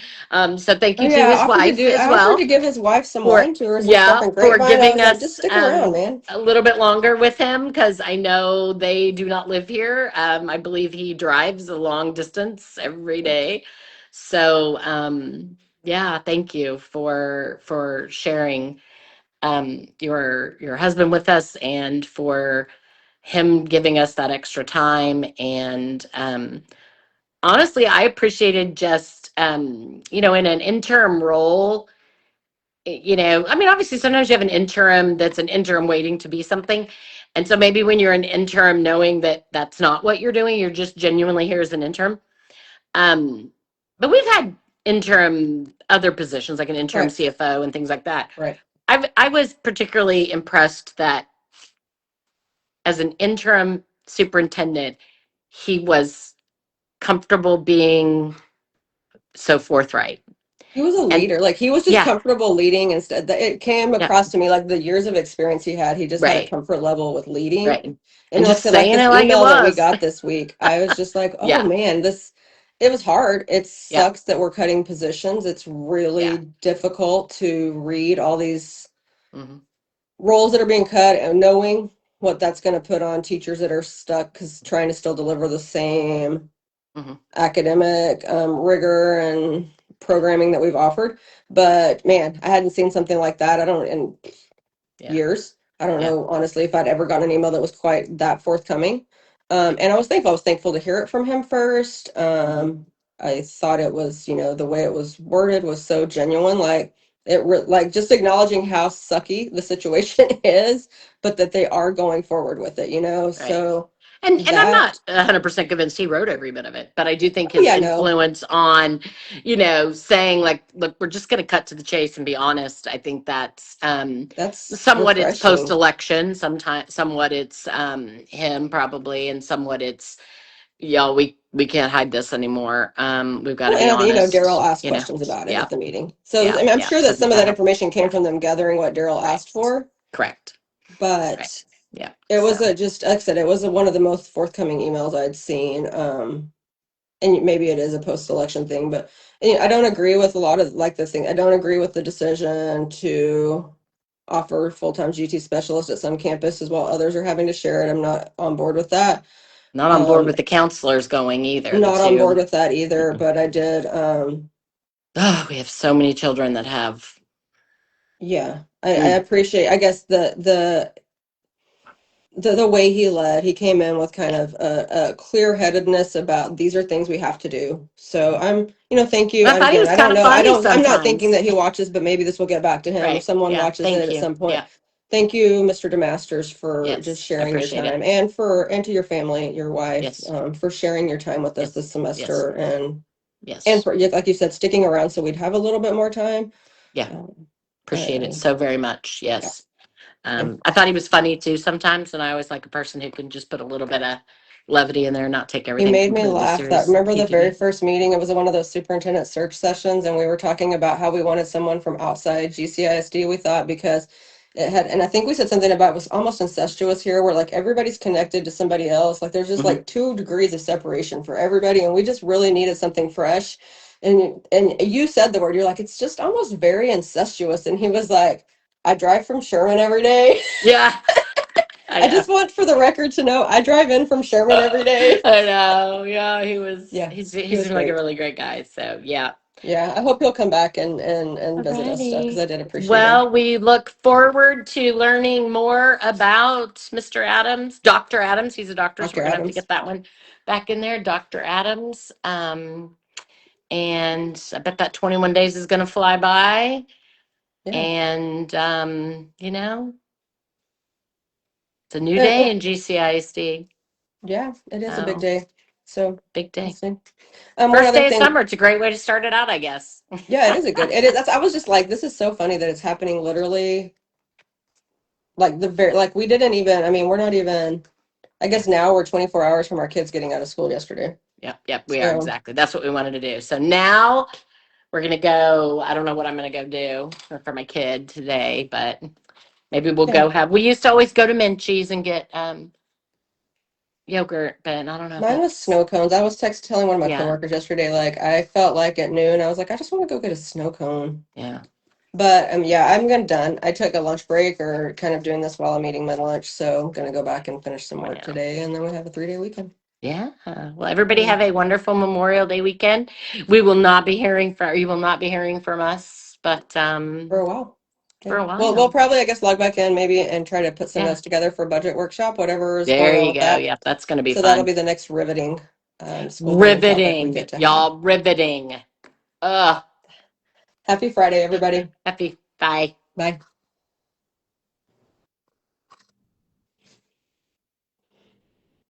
S2: So thank
S1: Oh
S2: you to
S1: yeah,
S2: his wife as
S1: I offered to
S2: well
S1: give his wife some
S2: for,
S1: wine tours and stuff
S2: yeah,
S1: in
S2: for
S1: Grapevine. I
S2: giving
S1: was like, just
S2: us
S1: stick around, man.
S2: a little bit longer with him, because I know they do not live here. I believe he drives a long distance every day. So yeah, thank you for sharing your husband with us, and for him giving us that extra time. And honestly, I appreciated just in an interim role. I mean, obviously, sometimes you have an interim that's an interim waiting to be something. And so maybe when you're an interim, knowing that that's not what you're doing, you're just genuinely here as an interim. Um, but we've had interim other positions, like an interim
S1: Right,
S2: CFO and things like that,
S1: right.
S2: I was particularly impressed that as an interim superintendent, he was comfortable being so forthright.
S1: He was a
S2: And
S1: leader. Like he was just
S2: yeah,
S1: comfortable leading instead. It came
S2: yeah,
S1: across to me like the years of experience he had. He just had a
S2: right,
S1: comfort level with leading.
S2: right.
S1: And
S2: And
S1: like I
S2: just
S1: said, like
S2: saying
S1: this
S2: it like it
S1: email that we
S2: was.
S1: got this week, I was just like, oh
S2: Yeah,
S1: man, this it was hard. It
S2: yeah,
S1: sucks that we're cutting positions. It's
S2: yeah.
S1: really difficult to read all these
S2: Hmm.
S1: roles that are being cut and knowing what that's going to put on teachers that are stuck because trying to still deliver the same
S2: Hmm.
S1: academic rigor and programming that we've offered. But man, I hadn't seen something like that. I don't in
S2: Yeah,
S1: years. I don't
S2: yeah.
S1: know honestly if I'd ever gotten an email that was quite that forthcoming. And I was thankful. I was thankful to hear it from him first.
S2: Hmm.
S1: I thought it was, the way it was worded was so genuine. Like like just acknowledging how sucky the situation is, but that they are going forward with it.
S2: Right.
S1: So
S2: And I'm not
S1: that.
S2: 100% convinced he wrote every bit of it, but I do think
S1: Oh
S2: his
S1: yeah, no,
S2: influence on, saying like, look, we're just going to cut to the chase and be honest. I think that's
S1: that's
S2: somewhat it's
S1: refreshing.
S2: post-election, sometimes somewhat it's him probably, and somewhat it's y'all, we can't hide this anymore. We've got to
S1: Well,
S2: be
S1: and Daryl
S2: honest,
S1: asked questions about it
S2: Yeah,
S1: at the meeting. So I
S2: yeah,
S1: mean, I'm
S2: yeah,
S1: sure that
S2: because
S1: some
S2: of
S1: of that
S2: that.
S1: information came
S2: Yeah,
S1: from them gathering what Daryl
S2: right.
S1: asked for,
S2: Correct. Right.
S1: but
S2: Yeah.
S1: it
S2: So
S1: was just like I said, it was one of the most forthcoming emails I'd seen. And maybe it is a post-election thing, but I don't agree with a lot of like the thing. I don't agree with the decision to offer full-time GT specialists at some campuses while others are having to share it. I'm not on board with that.
S2: not on board
S1: Um,
S2: with the counselors going either, the
S1: not on board
S2: two.
S1: with that either,
S2: Mm-mm.
S1: but I did.
S2: Oh, we have so many children that have.
S1: Yeah, I
S2: Mm,
S1: appreciate. I guess the way he led, he came in with kind
S2: yeah.
S1: of a clear-headedness about these are things we have to do. So thank you.
S2: I
S1: And
S2: thought he
S1: again,
S2: was
S1: I
S2: kind
S1: don't
S2: of
S1: know.
S2: funny
S1: I'm not thinking
S2: sometimes.
S1: that he watches, but maybe this will get back to him if
S2: Right.
S1: someone
S2: Yeah.
S1: watches it
S2: Thank
S1: at
S2: you.
S1: some point.
S2: Yeah.
S1: Thank you, Mr. DeMasters, for just
S2: Yes. I
S1: sharing your
S2: appreciate it.
S1: time and to your family, your wife,
S2: Yes.
S1: for sharing your time with us this
S2: Yes. Yes.
S1: semester and
S2: Yes.
S1: for, yeah, like you said, sticking around so we'd have a little bit more time.
S2: Yeah.
S1: Um,
S2: Appreciate it so very much.
S1: yeah.
S2: Yes.
S1: Yeah.
S2: I thought he was funny too sometimes, and I always like a person who can just put a little bit of levity in there and not take
S1: He
S2: everything
S1: made me
S2: completely
S1: laugh. That
S2: serious.
S1: remember
S2: He
S1: the very
S2: did.
S1: first meeting? It was one of those superintendent search sessions, and we were talking about how we wanted someone from outside GCISD. We thought because it had, and I think we said something about it was almost incestuous here, where like everybody's connected to somebody else. Like there's just
S2: Hmm.
S1: like 2 degrees of separation for everybody, and we just really needed something fresh. And you said the word. You're like, it's just almost very incestuous. And he was like, I drive from Sherman every day.
S2: Yeah. I
S1: I
S2: know.
S1: just want for the record to know I drive in from Sherman every day.
S2: I know. Yeah, he was.
S1: Yeah,
S2: He
S1: he was
S2: seemed like a
S1: great.
S2: really great guy. So yeah.
S1: Yeah, I hope he'll come back and visit us stuff because
S2: Alrighty.
S1: I did appreciate him.
S2: Well, we look forward to learning more about Mr. Adams, Dr. Adams. He's a doctor, so we're
S1: Dr.
S2: gonna have to get
S1: Adams.
S2: that one back in there, Dr. Adams. And I bet that 21 days is gonna fly by.
S1: Yeah.
S2: And it's a new
S1: Uh,
S2: day
S1: uh,
S2: in GCISD.
S1: yeah, it is a big
S2: So
S1: day. So
S2: big
S1: we'll
S2: day.
S1: see. One
S2: First
S1: other
S2: day of
S1: thing.
S2: summer. It's a great way to start it out, I guess.
S1: Yeah, it is a good. It is. I was just like, this is so funny that it's happening literally like the very like we didn't even. I mean, we're not even. I guess now we're 24 hours from our kids getting out of school yesterday.
S2: Yep, yep, we are
S1: So
S2: exactly. That's what we wanted to do. So now we're gonna go. I don't know what I'm gonna go do for my kid today, but maybe we'll
S1: yeah,
S2: go have. We used to always go to Menchie's and get yogurt, but I don't know if
S1: mine was
S2: that's
S1: snow cones. I was telling one of my
S2: yeah,
S1: coworkers yesterday, like I felt like at noon, I was like, I just want to go get a snow cone.
S2: yeah,
S1: But yeah, I'm gonna done. I took a lunch break or kind of doing this while I'm eating my lunch, so I'm gonna go back and finish some
S2: I
S1: work
S2: know.
S1: today, and then we have a 3-day weekend.
S2: Yeah. Well, everybody
S1: Yeah,
S2: have a wonderful Memorial Day weekend. We will not be hearing from you will not be hearing from us, but
S1: for a while.
S2: for
S1: Yeah.
S2: a
S1: Well, we'll
S2: while.
S1: probably, I guess, log back in maybe and try to put some
S2: Yeah.
S1: notes together for budget workshop, whatever is
S2: There
S1: going on
S2: you
S1: with
S2: go.
S1: that.
S2: Yep, that's gonna be
S1: So that'll
S2: fun.
S1: be the next riveting school building topic we
S2: Riveting,
S1: get to have.
S2: y'all. Riveting. Ugh.
S1: Happy Friday, everybody.
S2: Happy. Bye.
S1: Bye.